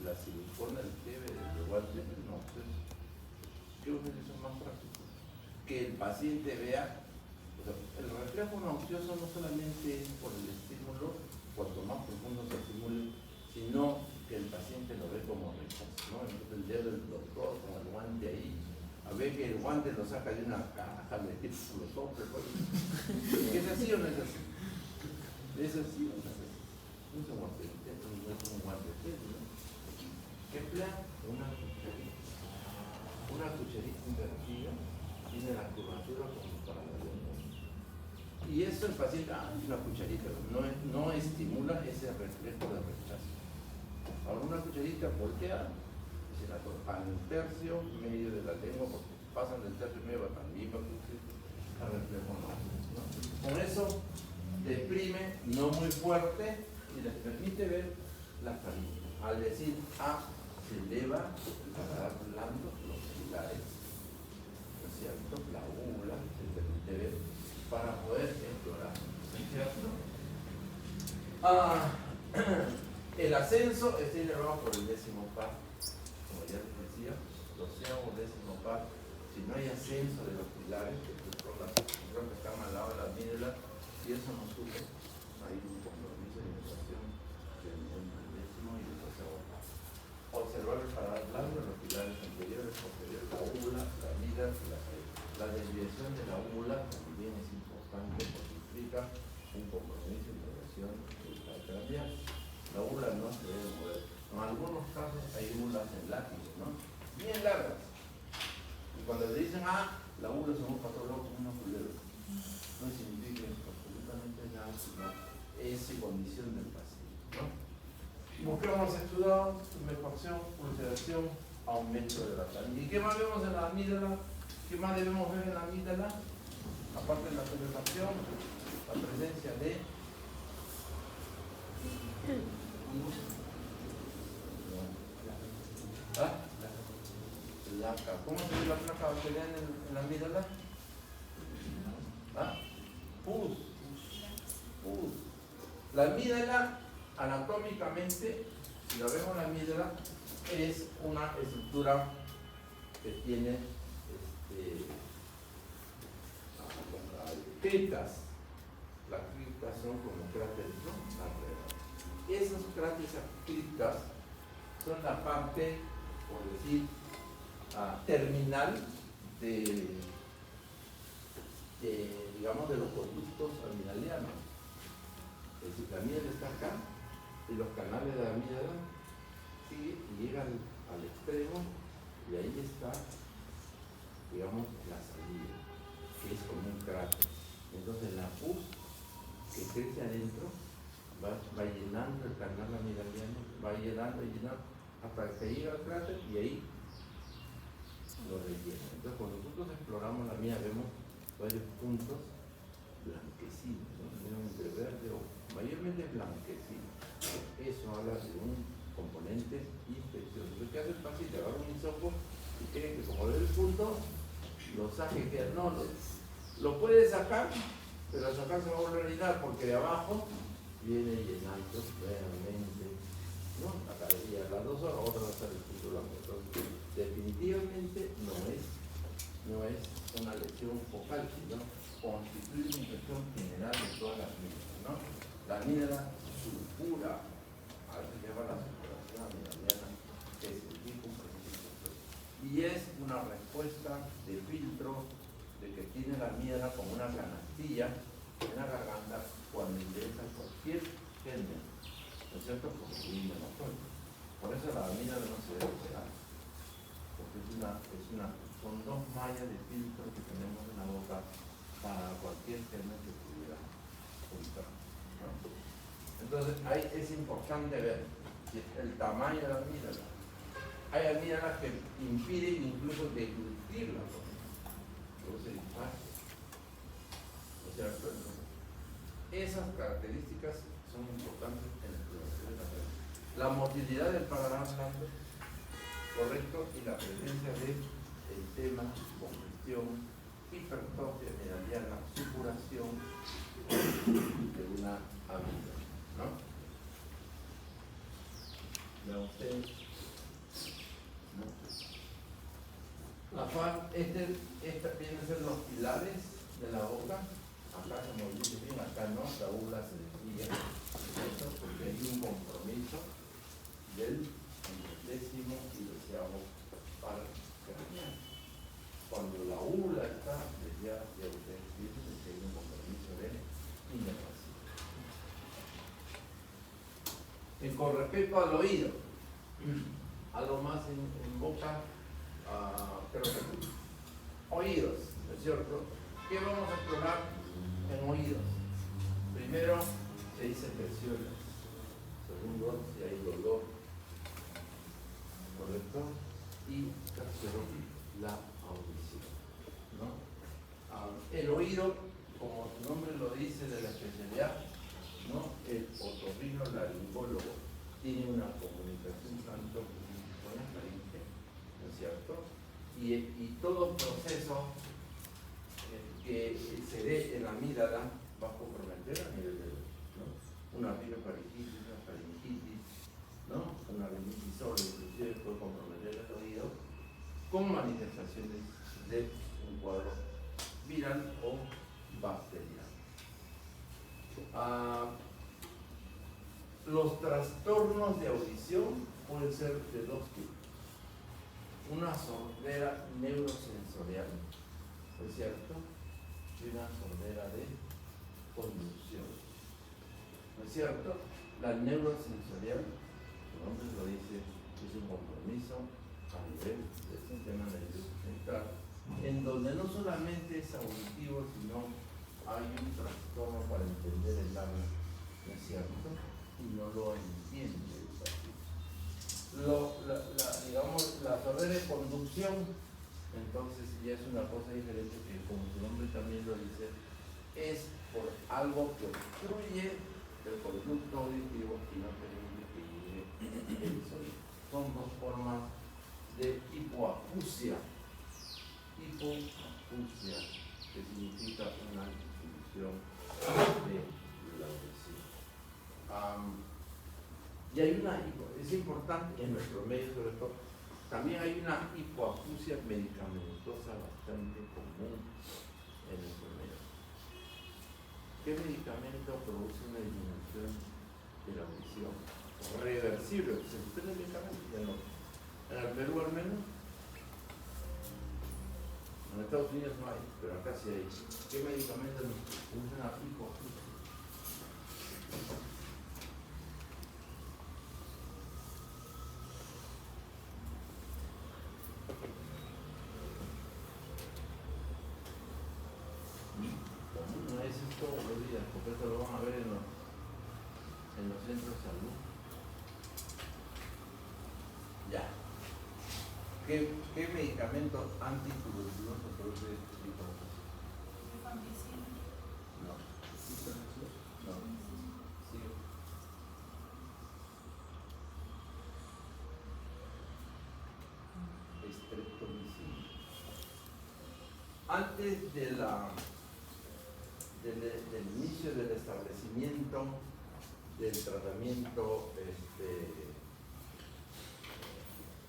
A: La silicona, el fiebre, el guante es nauseoso. ¿Qué son más prácticos? Que el paciente vea, el reflejo nauseoso no solamente es por el estímulo, cuanto más profundo se estimule, sino que el paciente lo ve como rechazo, ¿no? Entonces el dedo del doctor con el guante ahí, a ver que el guante lo saca de una caja, le lo sopla, ¿es así o no es así? ¿Es así o no es así? No es un guante, no es un guante, ¿no? ¿Qué plan? Una cucharita invertida tiene la curvatura como para la lengua. Y eso el paciente, es una cucharita, no estimula ese reflejo de rechazo. Ahora una cucharita volteada, se la colocan en el tercio medio de la lengua, porque pasan del tercio medio también va a producir el reflejo nauseoso, ¿no? Con eso deprime, no muy fuerte, y les permite ver la faringe. Al decir se eleva el paladar blando, los pilares, ¿no es cierto? La úvula se permite ver para poder explorar, ¿no es cierto? El ascenso está inervado por el 10º par, como ya les decía, 12º, 10º par. Si no hay ascenso de los pilares, que son las que están al lado de las mídulas, y eso no sube, hay un compromiso de inversión entre el 10º y el 12º par. Observar el paladar blando, los pilares anteriores, posteriores, la úvula, la vida, la desviación de la llamadas en latín, ¿no? Bien largas. Y cuando le dicen, la U es un patólogo como una culebra, no significa absolutamente nada, sino esa condición del paciente, ¿no? Busquemos estudiado, tumefacción, ulceración, aumento de la sangre. ¿Y qué más vemos en la amígdala? ¿Qué más debemos ver en la amígdala? Aparte de la tumefacción, la presencia de placa. ¿Cómo se ve la placa bacteriana en la amígdala? Pus. La amígdala, anatómicamente, si lo vemos, la amígdala es una estructura que tiene criptas. Las criptas son como cráteres, ¿no? Alrededor. Esas cráteres, criptas, son la parte, por decir, terminal digamos, de los conductos amigdalianos. Es decir, la amígdala está acá y los canales de la amígdala siguen y llegan al extremo y ahí está, digamos, la salida, que es como un cráter. Entonces la pus que crece adentro va llenando el canal amigdaliano, va llenando hasta que llega al cráter y ahí lo rellena. Entonces cuando nosotros exploramos la mía vemos varios puntos blanquecinos, ¿no? Entre verde o mayormente blanquecino. Eso habla de un componente infeccioso. Lo que hace el paciente, agarra un hisopo y cree que como ve el punto, lo saque, que no, lo puede sacar, pero al sacar se va a volver a llenar porque de abajo viene llenando realmente, ¿no? La cabecilla, las 2 horas, otra va a estar el punto blanco. Entonces, definitivamente no es una lesión focal, sino constituye una infección general de todas las amígdalas, ¿no? La amígdala sulfura, a veces se llama la sulfuración amigdaliana, que significa un proceso. Y es una respuesta de filtro de que tiene la amígdala como una canastilla en la garganta cuando ingresa cualquier germen, ¿no es cierto? Porque tiene monopolio. Por eso la amígdala no se debe operar, porque son 2 mallas de filtro que tenemos en la boca para cualquier germen que pudiera entrar, ¿no? Entonces ahí es importante ver el tamaño de la amígdala. Hay amígdalas que impiden incluso deglutir la comida, luego se dispara, ¿no es cierto? Entonces, esas características son importantes en la exploración de la red. La motilidad del paladar blando, correcto, y la presencia de edema, congestión, hipertrofia amigdaliana, supuración de una amígdala, ¿no? Vean ustedes, ¿no? La FAR, esta vienen a ser los pilares de la boca. Acá se moviliza bien, acá no, la ula se desvía, ¿cierto? Porque hay un compromiso del 10º y 12º par craneal. Cuando la úvula está, ya ustedes dicen que hay un compromiso de inervación. Y con respecto al oído, algo más en boca, creo que oídos, ¿no es cierto? ¿Qué vamos a explorar en oídos? Primero, se dice presiones. Segundo, si hay dolor, ¿correcto? Y tercero, la audición, ¿no? El oído, como su nombre lo dice de la especialidad, ¿no? El otorrinolaringólogo tiene una comunicación tanto con la faringe, ¿no es cierto? Y todo proceso que se dé en la amígdala va a comprometer a nivel de oído, ¿no? Una rinofaringitis, una faringitis, ¿no? Una rinitis solo, inclusive puede comprometer el oído con manifestaciones de un cuadro viral o bacteriano. Los trastornos de audición pueden ser de 2 tipos. Una sordera neurosensorial, ¿no es cierto? Y una sordera de conducción, ¿no es cierto? La neurosensorial, su nombre lo dice, es un compromiso a nivel del sistema nervioso central, en donde no solamente es auditivo, sino hay un trastorno para entender el habla, ¿no es cierto? Y no lo entiende el paciente. Digamos, la sordera de conducción, entonces ya es una cosa diferente que, como su nombre también lo dice, es por algo que obstruye el conducto auditivo y no permite que llegue el sonido. Son dos formas de hipoacusia. Hipoacusia, que significa una disminución de la audición. Y hay es importante en nuestro medio, sobre todo, también hay una hipoacusia medicamentosa bastante común en nuestro medio. ¿Qué medicamento produce una disminución de la audición? Reversible, se suspende el medicamento, en el Perú al menos. En Estados Unidos no hay, pero acá sí hay. ¿Qué medicamento nos produce una hipoacusia? No es esto todos los días, porque esto lo van a ver en los centros de salud. Ya. ¿Qué medicamento antituberculoso produce este tipo de cosas? No. No. Sí. Streptomicina. Antes del inicio del establecimiento del tratamiento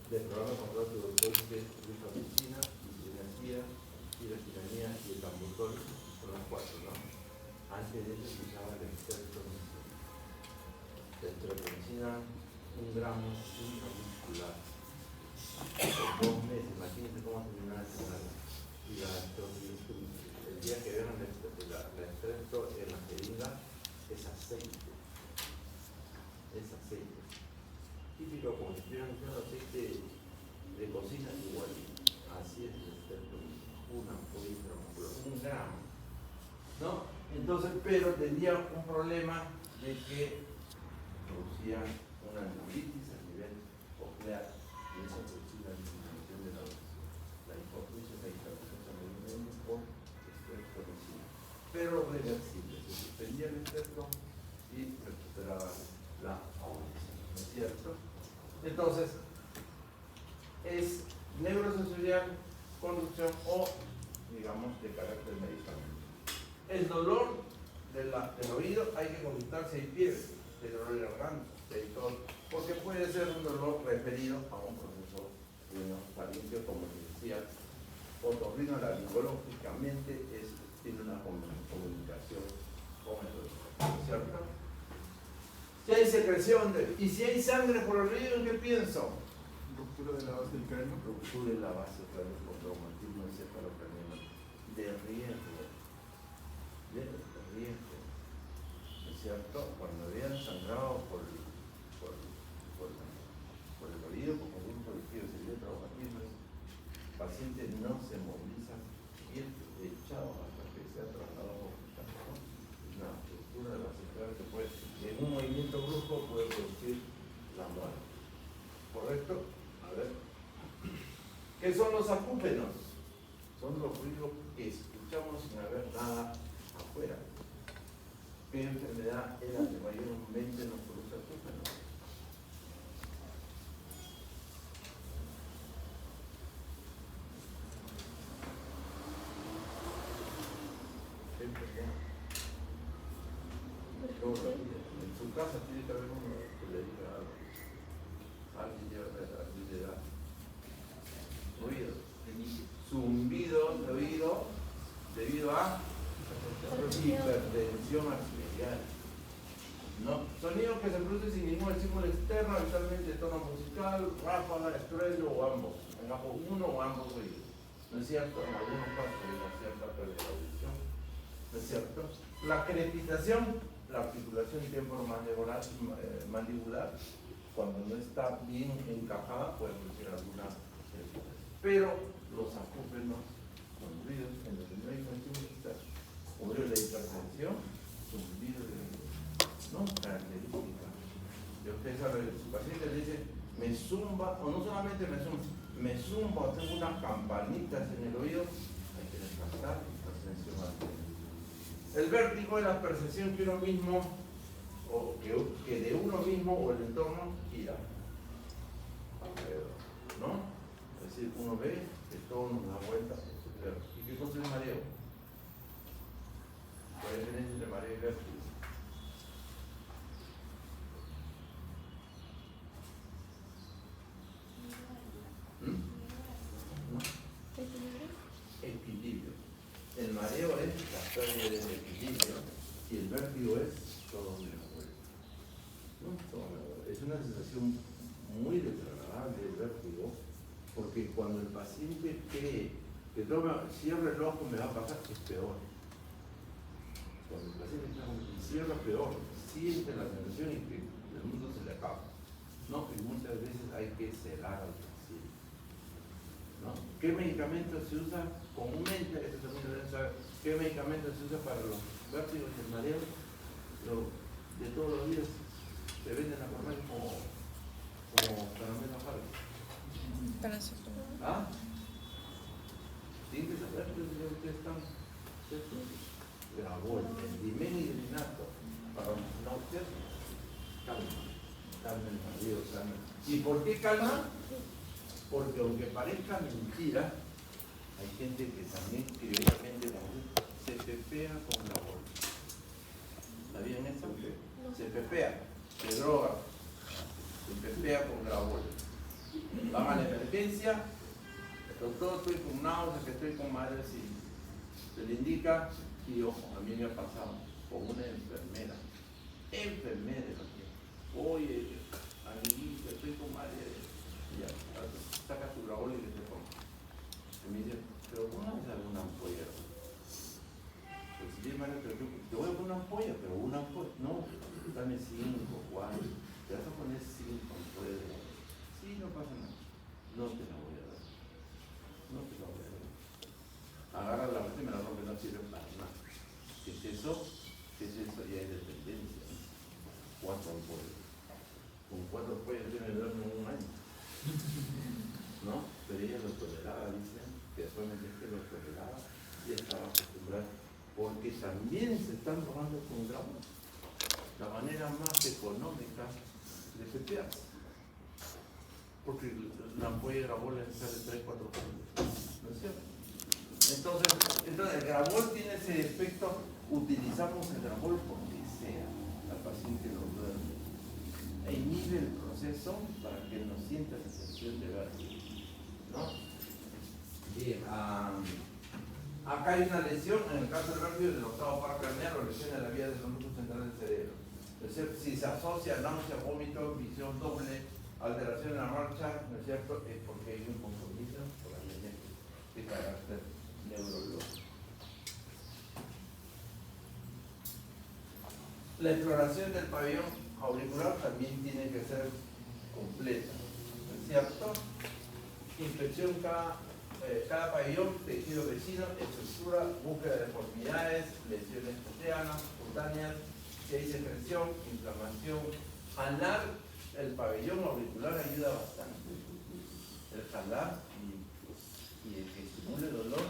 A: del programa contra la tuberculosis, que es rifamicina, tiranía y el tambutol, son las cuatro, ¿no? Antes de eso se usaba la streptomicina. La streptomicina, 1 gramo intramuscular. Por 2 meses, imagínense cómo terminaba de semana. Y el día que vean la estrepto en la jeringa es aceite. Es aceite. Típico como si estuvieran usando aceite de cocina igual. Así es el estrepto. 1 ampolla intramuscular, 1 gramo. ¿No? Entonces, pero tenía un problema de que producía una neuritis a nivel coclear. Y eso producía la disminución de la audición. La hipoacusia, la hipertensión con streptomicina. Pero reversible, se suspendía el estrepto y recuperaba la audición, ¿no es cierto? Entonces, es neurosensorial, conducción o, digamos, de carácter medicamento. El dolor del oído hay que consultar si hay fiebre, el dolor de garganta, porque puede ser un dolor referido a un proceso faríngeo, como les decía, otorrinolaringológicamente tiene una comunicación con el oído, ¿cierto? Si hay secreción y si hay sangre por el oído, ¿qué pienso?
B: Ruptura de la base del cráneo.
A: Ruptura de la base del cráneo con traumatismo encefalocraniano de riesgo. ¿No es cierto? Cuando vean sangrado por el oído, como un colectivo sería traumatismo, el paciente no se moviliza bien echado hasta que sea trasladado a hospital. Una ruptura de la base del cráneo que puede, en un movimiento brusco puede producir la muerte. ¿Correcto? A ver. ¿Qué son los acúfenos? Son los ruidos que escuchamos sin haber nada afuera. ¿Qué enfermedad es la que mayormente nos produce acúfenos? ¿Qué enfermedad? En su casa tiene que haber uno que le diga algo. Alguien le da ruido. Zumbido de oído debido a hipertensión arterial. ¿No? Sonido que se produce sin ningún estímulo externo, habitualmente de tono musical, ráfaga, estruendo o ambos. En uno o ambos oídos. ¿No es cierto? En algunos casos hay una cierta pérdida de audición. ¿No es cierto? La crepitación, la articulación temporomandibular, cuando no está bien encajada puede producir alguna presión. Pero los acúfenos son ruidos en los que no hay función, como la hipertensión, son ruidos ¿no? características. Y usted sabe, su paciente le dice, me zumba, o no solamente me zumba, o tengo unas campanitas en el oído, hay que descartar la tensión arterial. El vértigo es la percepción que uno mismo, o que de uno mismo o el entorno gira alrededor, ¿no? Es decir, uno ve que todo nos da vuelta. ¿Y qué cosa es mareo? ¿Cuál es la diferencia entre mareo y vértigo? Equilibrio. El mareo es la pérdida del equilibrio y el vértigo es todo de la vuelta. ¿No? Es una sensación muy desagradable el vértigo, porque cuando el paciente cree que cierra el ojo me va a pasar, es peor. Cuando el paciente cierra peor, siente la sensación y que el mundo se le acaba. ¿No? Y muchas veces hay que cerrar al paciente. ¿No? ¿Qué medicamento se usa comúnmente? Esto también lo deben saber. ¿Qué medicamento se usa para los vértigos y el mareo? De todos los días se venden a comer como caramelo amargo. ¿Ah? Tienen que saber que ustedes están grabó el dimenidinato para náuseas. Calma el mareo, calma. ¿Y por qué calma? Porque aunque parezca mentira, hay gente que también, criolamente, se pepea con la bolsa. ¿Sabían eso? Se pepea, se droga, se pepea con la bolsa. Van a la emergencia, doctor, estoy con náuseas, que estoy con mareos, y se le indica, y ojo, a mí me ha pasado con una enfermera, oye, amiguito, estoy con mareos. Ya, saca tu grabol y que te ponga. Y me dice, pero póngase alguna ampolla. Pues si tiene manera, pero te voy a poner una ampolla, pero una ampolla. No, dame 5, 4. Te vas a poner 5 ampollas. Sí, no pasa nada. No te la voy a dar. No te la voy a dar. Agarra la mano y me la rompe, no sirve para nada. ¿Qué es eso? ¿Qué es eso? Ya hay dependencia. 4 ampollas. Con 4 ampollas tiene que darme un año. ¿No? Pero ella lo toleraba, dicen, que después me dice que lo toleraba y estaba acostumbrada, porque también se están robando con gramos. La manera más económica de pepearse. Porque la ampolla de grabol le sale 3, 4 pesos. ¿No es cierto? Entonces el grabol tiene ese efecto, utilizamos el grabol porque sea, al paciente lo duerme. E inhibe el proceso para que no sienta la sensación de vértigo, ¿no? Bien, acá hay una lesión, en el caso del vértigo del octavo par craneal o lesión en la vía de los núcleos centrales del cerebro. Es decir, si se asocia náusea, vómito, visión doble, alteración en la marcha, ¿no es cierto? Es porque hay un compromiso por la línea de carácter neurológico. La exploración del pabellón auricular también tiene que ser completa, ¿no es cierto? Inspección cada pabellón, tejido vecino, estructura, búsqueda de deformidades, lesiones cutáneas, si hay secreción, inflamación. Jalar el pabellón auricular ayuda bastante. El jalar y el que estimule dolor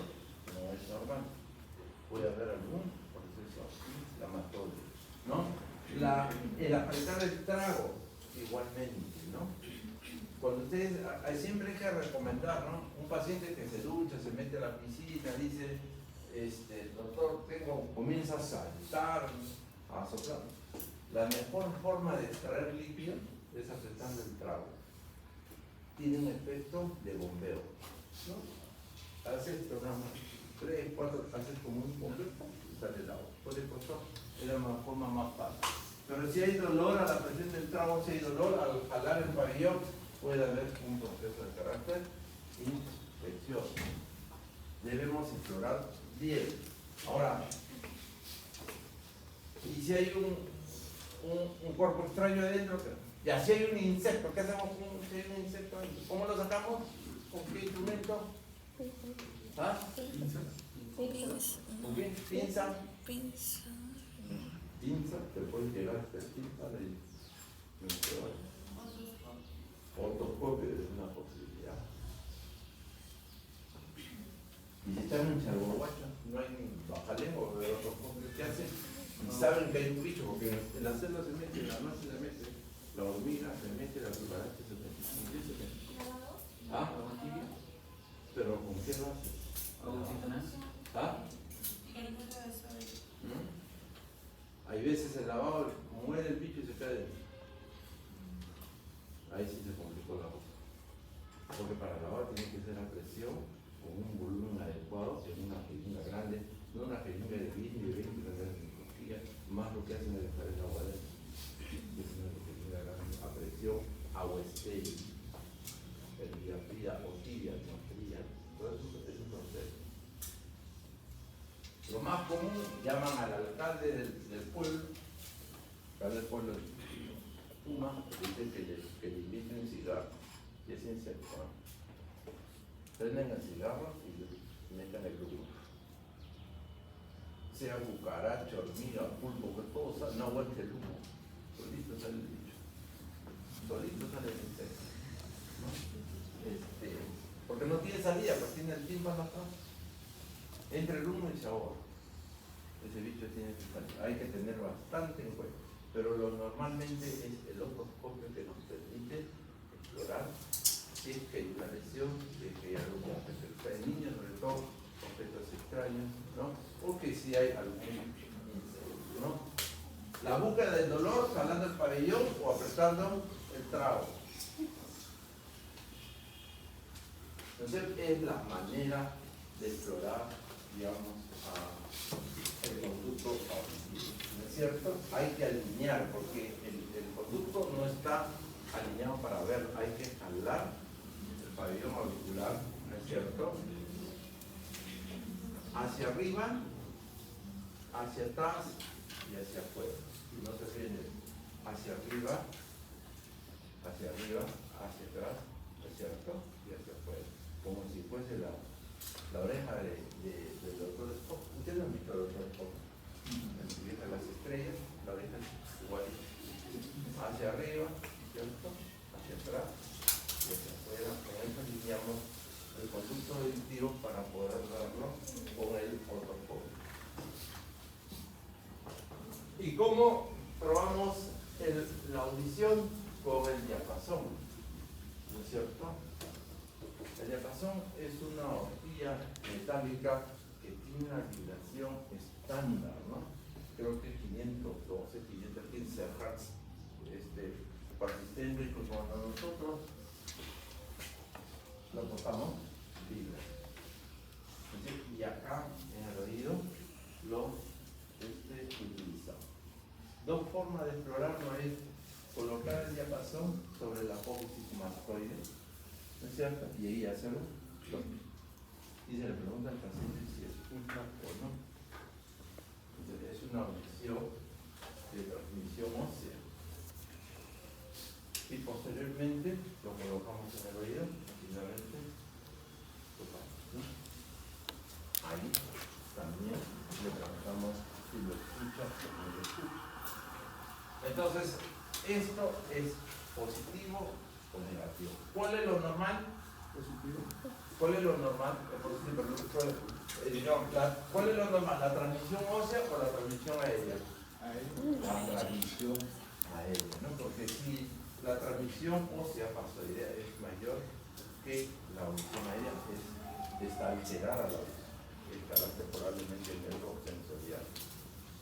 A: no es normal. Puede haber algún proceso inflamatorio, ¿no? El apretar el trago, igualmente, ¿no? Cuando ustedes, siempre hay que recomendar, ¿no? Un paciente que se ducha, se mete a la piscina, dice, doctor, comienza a saltar, a soplar. La mejor forma de extraer líquido es apretando el trago. Tiene un efecto de bombeo, ¿no? Haces 3, 4, haces como un bombeo y sale el agua. Por el costado es la forma más fácil. Pero si hay dolor a la presión del trago, si hay dolor al jalar el pabellón, puede haber un proceso de carácter infeccioso. Debemos explorar bien. Ahora, y si hay un cuerpo extraño adentro, Y así hay un insecto, ¿qué hacemos si hay un insecto? ¿Cómo lo sacamos? ¿Con qué instrumento? ¿Ah?
C: Pinza.
A: ¿Con qué? ¿Pinza?
C: Pinza.
A: Pinza, te puedes llegar hasta el pinza y otoscopio es una posibilidad. Y si están en Charborguacho, no hay ni bajalengua de otoscopio que hacen y saben que hay un bicho, porque en la celda se mete, en la masa se mete, la hormiga se mete, la cucaracha se mete. ¿Con qué se mete? ¿Ah? ¿Pero con qué lo haces? ¿Ah? Hay veces el lavado muere el bicho y se cae. Ahí sí se complicó la cosa. Porque para lavar tiene que ser a presión, con un volumen adecuado, en una jeringa grande, no una jeringa de 20 y 20 cosquillas, más lo que hacen es dejar el agua dentro. Es una jeringa grande a presión, agua estéril, el día fría o tibia, no fría. Todo eso es un proceso. Lo más común, llaman al alcalde del pueblo, alcalde del pueblo Puma, dicen que le inviten cigarros, y es insecto, ¿no? Prenden el cigarro y le meten el humo. Sea cucaracha, hormiga, pulpo, que todo sale, no aguante el humo, solito sale el bicho, solito sale el insecto, ¿no? Porque no tiene salida, pues tiene el tímpano acá. Entra el humo y se ahoga. Ese bicho tiene que salir. Hay que tener bastante en cuenta. Pero lo normalmente es el otoscopio que nos permite explorar si es que hay una lesión, si es que hay algo como que en niños, sobre todo, objetos extraños, ¿no? O que si hay algún insecto, ¿no? La búsqueda del dolor, jalando el pabellón o apretando el trago. Entonces es la manera de explorar, digamos, el conducto auditivo, ¿no es cierto? Hay que alinear, porque el conducto no está alineado para ver, hay que jalar el pabellón auricular, ¿no es cierto? Hacia arriba, hacia atrás y hacia afuera. Y no se viene hacia arriba, hacia atrás, ¿no es cierto? Y hacia afuera. Como si fuese la oreja del doctor Spock. Ustedes han visto al doctor Spock. En su vieja Las Estrellas, la oreja es igual. Hacia arriba, ¿cierto? Hacia atrás y hacia afuera. Con eso alineamos el conducto auditivo para poder verlo con el otoscopio. ¿Y cómo probamos la audición? Con el diapasón, ¿no es cierto? El diapasón es una horquilla metálica que tiene una vibración estándar, ¿no? Creo que 512, 515 Hz, persistente, pues cuando nosotros lo tocamos, vibra. Y acá en el oído lo utilizamos. Dos formas de explorarlo es colocar el diapasón sobre la apófisis mastoide, ¿no es cierto? Y ahí hacerlo. Y se le pregunta al paciente si escucha o no. Entonces, es una audición de transmisión ósea. Y posteriormente lo colocamos en el oído, finalmente tocamos, ¿no? Ahí también le preguntamos si lo escucha o no lo escucha. Entonces, esto es positivo o negativo. ¿Cuál es lo normal? Positivo. ¿Cuál es lo normal? ¿Cuál es lo normal? ¿La transmisión ósea o la transmisión aérea? La transmisión aérea, ¿no? Porque si la transmisión ósea pasoidea es mayor que la audición aérea, está alterada la audición, estará temporalmente neurosensorial,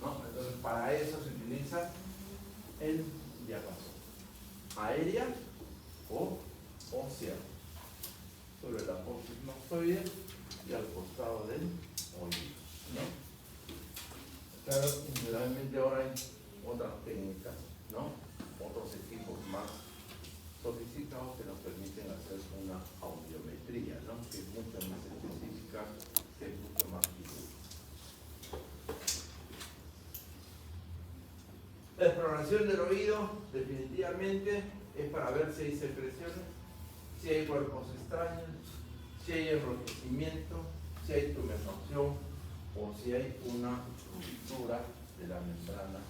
A: ¿no? Entonces, para eso se utiliza el diapasón, aérea o ósea, sobre la apófisis mastoide y al costado del oído, ¿no? Claro, generalmente ahora hay otras técnicas, ¿no? Otros equipos más sofisticados que nos permiten hacer una audiometría, ¿no? Que es mucho más específica, que es mucho más quirúrgica. La exploración del oído definitivamente es para ver si hay secreciones, si hay cuerpos extraños, si hay enrojecimiento, si hay tumefacción o si hay una ruptura de la membrana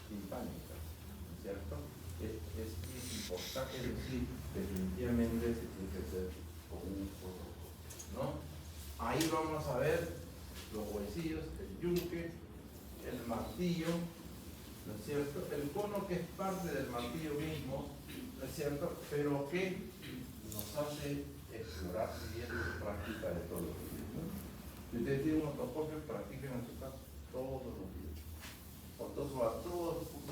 A: timpánica, ¿no es cierto? Es importante, es decir, definitivamente se tiene que hacer con un protocolo, ¿no? Ahí vamos a ver los huesillos, el yunque, el martillo, ¿no es cierto? El cono, que es parte del martillo mismo, ¿no es cierto? Pero que nos hace explorar y es práctica de todos los días, ¿no? Si ustedes tienen un otoscopio, practiquen en su casa todos los días. Por todos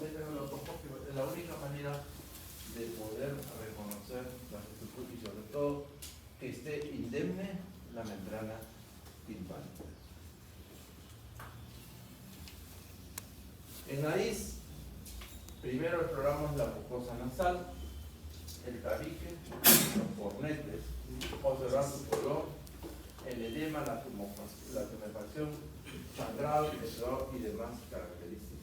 A: meten el otoscopio, es la única manera de poder reconocer las estructuras y sobre todo que esté indemne la membrana timpánica. En nariz, primero exploramos la mucosa nasal, el tabique, los cornetes, observar su color, el edema, la tumefacción, sangrado, sudor y demás características.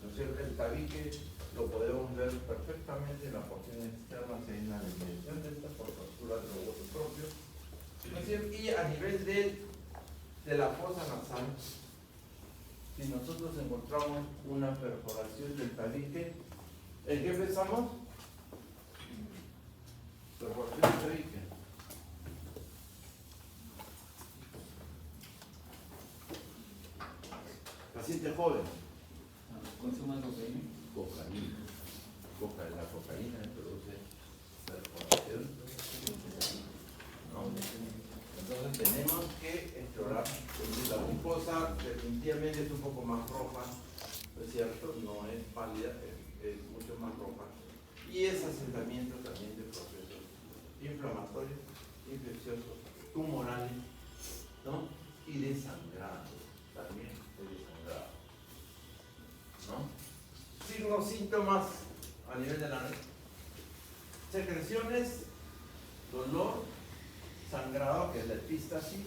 A: Entonces, el tabique lo podemos ver perfectamente en la porción externa, si hay una desviación de esta por fractura de los huesos propios. Y a nivel de la fosa nasal, si nosotros encontramos una perforación del tabique, ¿en qué pensamos? Perforación del tabique. Paciente joven.
D: ¿Consuma cocaína?
A: Cocaína. La cocaína produce perforación. ¿No? Entonces tenemos que explorar. La mucosa definitivamente es un poco más roja, ¿no es cierto? No es pálida, es mucho más roja. Y es asentamiento también de procesos inflamatorios, infecciosos, tumorales, ¿no? Y de sangrado, también de sangrado, ¿no? Signos, síntomas a nivel de la secreciones, dolor, sangrado, que es la epístasis,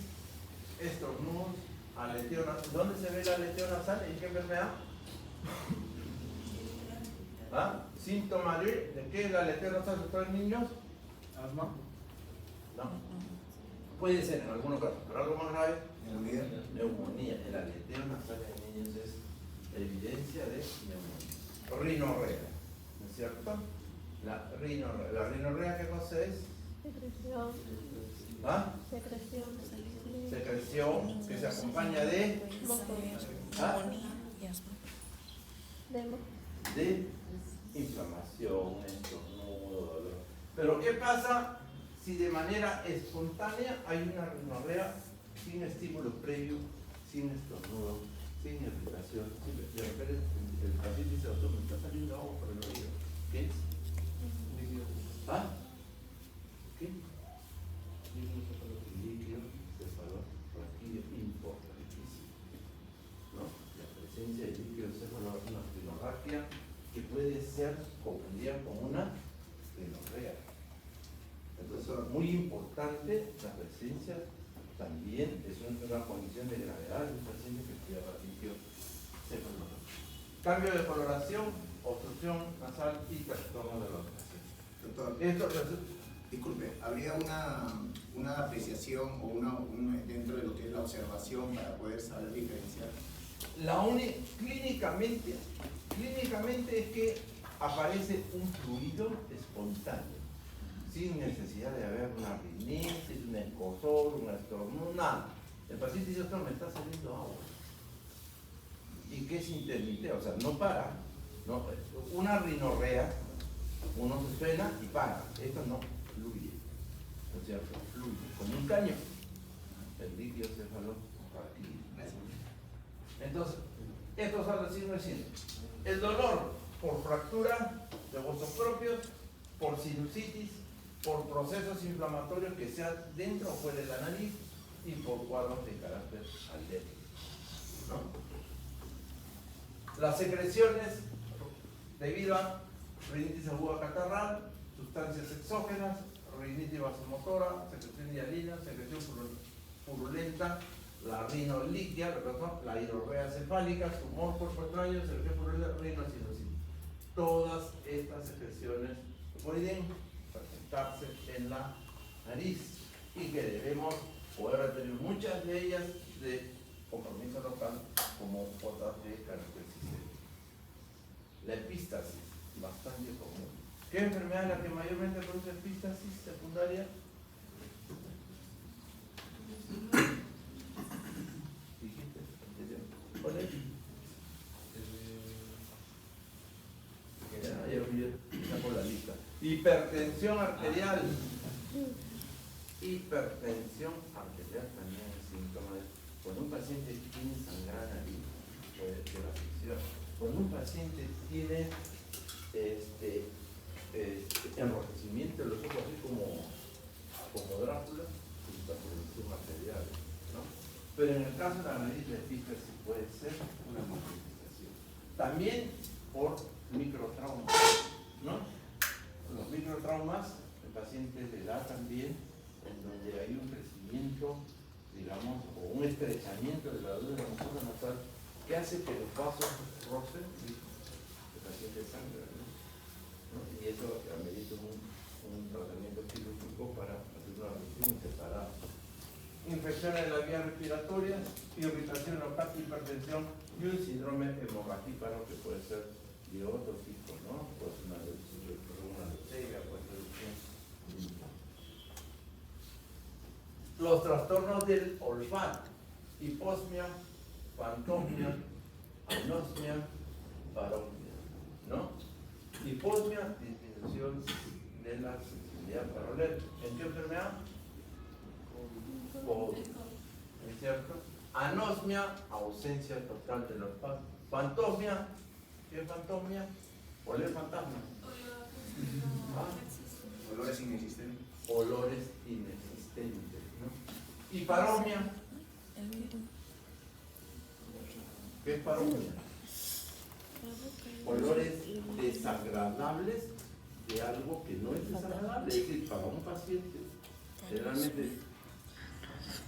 A: estornudos, aleteo nasal. ¿Dónde se ve el aleteo nasal? ¿En qué enfermedad? ¿Ah? ¿Síntoma de qué es el aleteo nasal de todos los niños?
B: Asma.
A: No. Puede ser en algunos casos, pero algo más grave,
B: Neumonía.
A: neumonía. El aleteo nasal en niños es evidencia de neumonía. Rinorrea, ¿no es cierto? La rinorrea, ¿qué cosa es?
E: Secreción.
A: ¿Ah? Secreción que se acompaña de ¿ah? De inflamación, estornudo, dolor. Pero ¿qué pasa si de manera espontánea hay una rinorrea sin estímulo previo, sin estornudo, sin irritación? De repente el paciente dice, doctor, me está saliendo agua por el oído. ¿Qué es? ¿Ah? ¿Qué? Líquido cefalorraquídeo importantísimo, ¿no? La presencia de líquido cefalorraquídeo que puede ser confundida con una rinorrea. Entonces, muy importante la presencia también es una condición de gravedad de un paciente que tiene líquido cefalorraquídeo. Cambio de coloración, obstrucción nasal y trastorno de la respiración.
F: Doctor, disculpe, ¿habría una apreciación o dentro de lo que es la observación para poder saber diferenciar?
A: Clínicamente es que aparece un fluido espontáneo, sin necesidad de haber una rinitis, un escozor, un estornudo, nada. El paciente dice, doctor, me está saliendo agua. ¿Y qué es intermitente? O sea, no para. No, una rinorrea, uno se suena y para. Esto no fluye. ¿No es cierto? Fluye, como un caño. El líquido cefalorraquídeo. Entonces, estos son los signos de síndrome. El dolor por fractura de huesos propios, por sinusitis, por procesos inflamatorios que sean dentro o fuera de la nariz y por cuadros de carácter alérgico, ¿no? Las secreciones debido a rinitis aguda catarral, sustancias exógenas, rinitis vasomotora, secreción de hialina, secreción purulenta, la rinoliquia, la rinorrea cefálica, tumor cuerpo extraño, secreción purulenta, rinosinusitis. todas estas secreciones pueden presentarse en la nariz y que debemos poder retener muchas de ellas de compromiso local como otras de carácter sistémico. La epístasis, bastante común. ¿Qué enfermedad es la que mayormente produce epístasis secundaria? ¿Dijiste? ¿Cuál es? Ya olvidé, saco la lista. Hipertensión arterial. Hipertensión arterial también es síntoma de cuando un paciente tiene sangrado nariz, puede ser afección. Cuando un paciente tiene enrojecimiento de los ojos, así como Drácula, hipertensión arterial, ¿no? Pero en el caso de la nariz, la epístasis puede ser una manifestación. También por microtraumas, ¿no? Los microtraumas, el paciente le da también en donde hay un crecimiento, digamos, o un estrechamiento de la dura de la mucosa nasal que hace que los vasos rocen y el paciente sangra, ¿no? Y eso amerita un tratamiento quirúrgico para hacer una reducción separada. Infecciones de la vía respiratoria, irritación local, hipertensión y un síndrome hemorragíparo que puede ser de otro tipo, ¿no? Pues una leucemia, puede ser los trastornos del olfato, hiposmia, fantosmia, anosmia, parosmia, ¿no? Hiposmia, disminución de la sensibilidad para oler. ¿En qué enfermedad? COVID, ¿es cierto? Anosmia, ausencia total del olfato. Fantosmia, ¿qué es fantosmia? Oler fantasma. ¿Ah?
F: Olores inexistentes.
A: Olores inexistentes, ¿no? Y parosmia, ¿qué es parosmia? Olores desagradables de algo que no es desagradable. Es decir, para un paciente, generalmente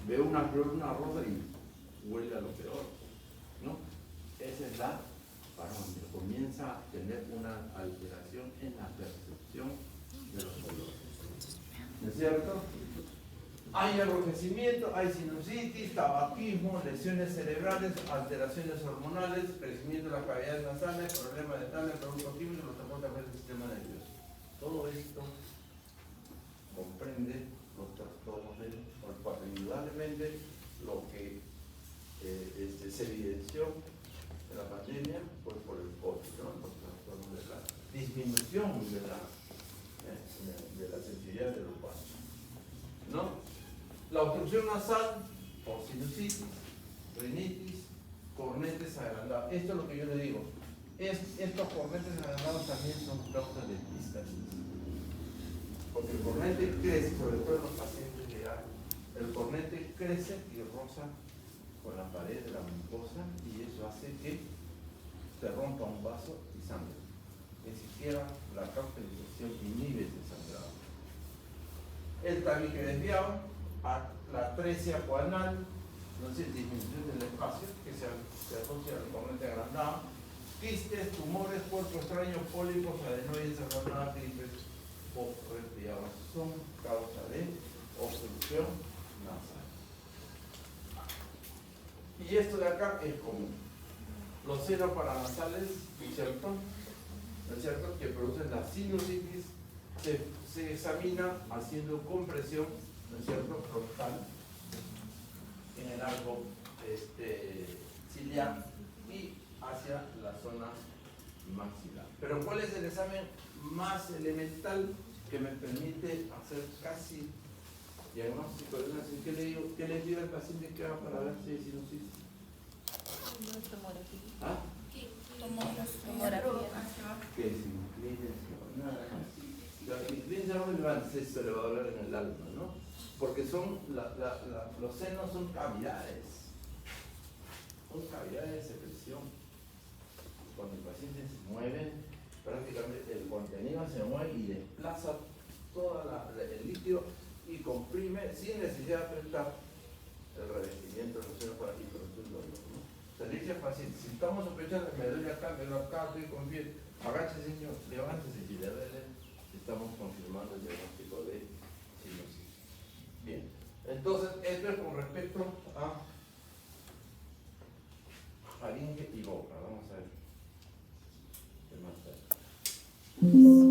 A: ve una flor, una rosa y huele a lo peor, ¿no? Esa es la parosmia. Comienza a tener una alteración en la percepción de los olores. ¿No es cierto? Hay enrojecimiento, hay sinusitis, tabaquismo, lesiones cerebrales, alteraciones hormonales, crecimiento de las cavidades nasales, problemas dentales, productos químicos, los trastornos del sistema nervioso. Todo esto comprende los trastornos del olfato. Indudablemente, lo que se evidenció en la pandemia fue por el COVID, ¿no? Los trastornos de la disminución de la sensibilidad del olfato, ¿no? La obstrucción nasal por sinusitis, rinitis, cornetes agrandados. Esto es lo que yo le digo. Estos cornetes agrandados también son causas de epístasis. Porque el cornete crece, sobre todo en los pacientes de A, el cornete crece y roza con la pared de la mucosa y eso hace que se rompa un vaso y sangre. Ni siquiera la causa de infección inhibe ese sangrado. El tabique desviado, la atresia coanal, no sé, disminución del espacio que se asocia al cornete agrandado, quistes, tumores, cuerpo extraño, pólipos, adenoides, agranadas, gripes o resfriados son causa de obstrucción nasal. Y esto de acá es común. Los senos paranasales, ¿cierto? ¿No es cierto? Que producen la sinusitis, se examina haciendo compresión, ¿no es cierto?, frontal en el arco ciliar y hacia la zona maxilar. Pero ¿cuál es el examen más elemental que me permite hacer casi diagnóstico de una sinusitis? ¿Qué le digo al paciente que haga para ver si hay sinusitis? ¿Ah?
C: Tomografía.
A: Que se incline, nada más. La inclinación se le va a doler en el alma, ¿no? Porque son los senos son cavidades de secreción. Cuando el paciente se mueve, prácticamente el contenido se mueve y desplaza todo el líquido y comprime sin necesidad de apretar el revestimiento de los senos para que produzca el dolor, ¿no? Se le dice al paciente, si estamos sospechando que me duele acá, estoy con fiebre, agáchese señor, levántese y le duele, estamos confirmando el diagnóstico de sinusitis. Bien, entonces esto es con respecto a faringe y boca. Vamos a ver qué más hay.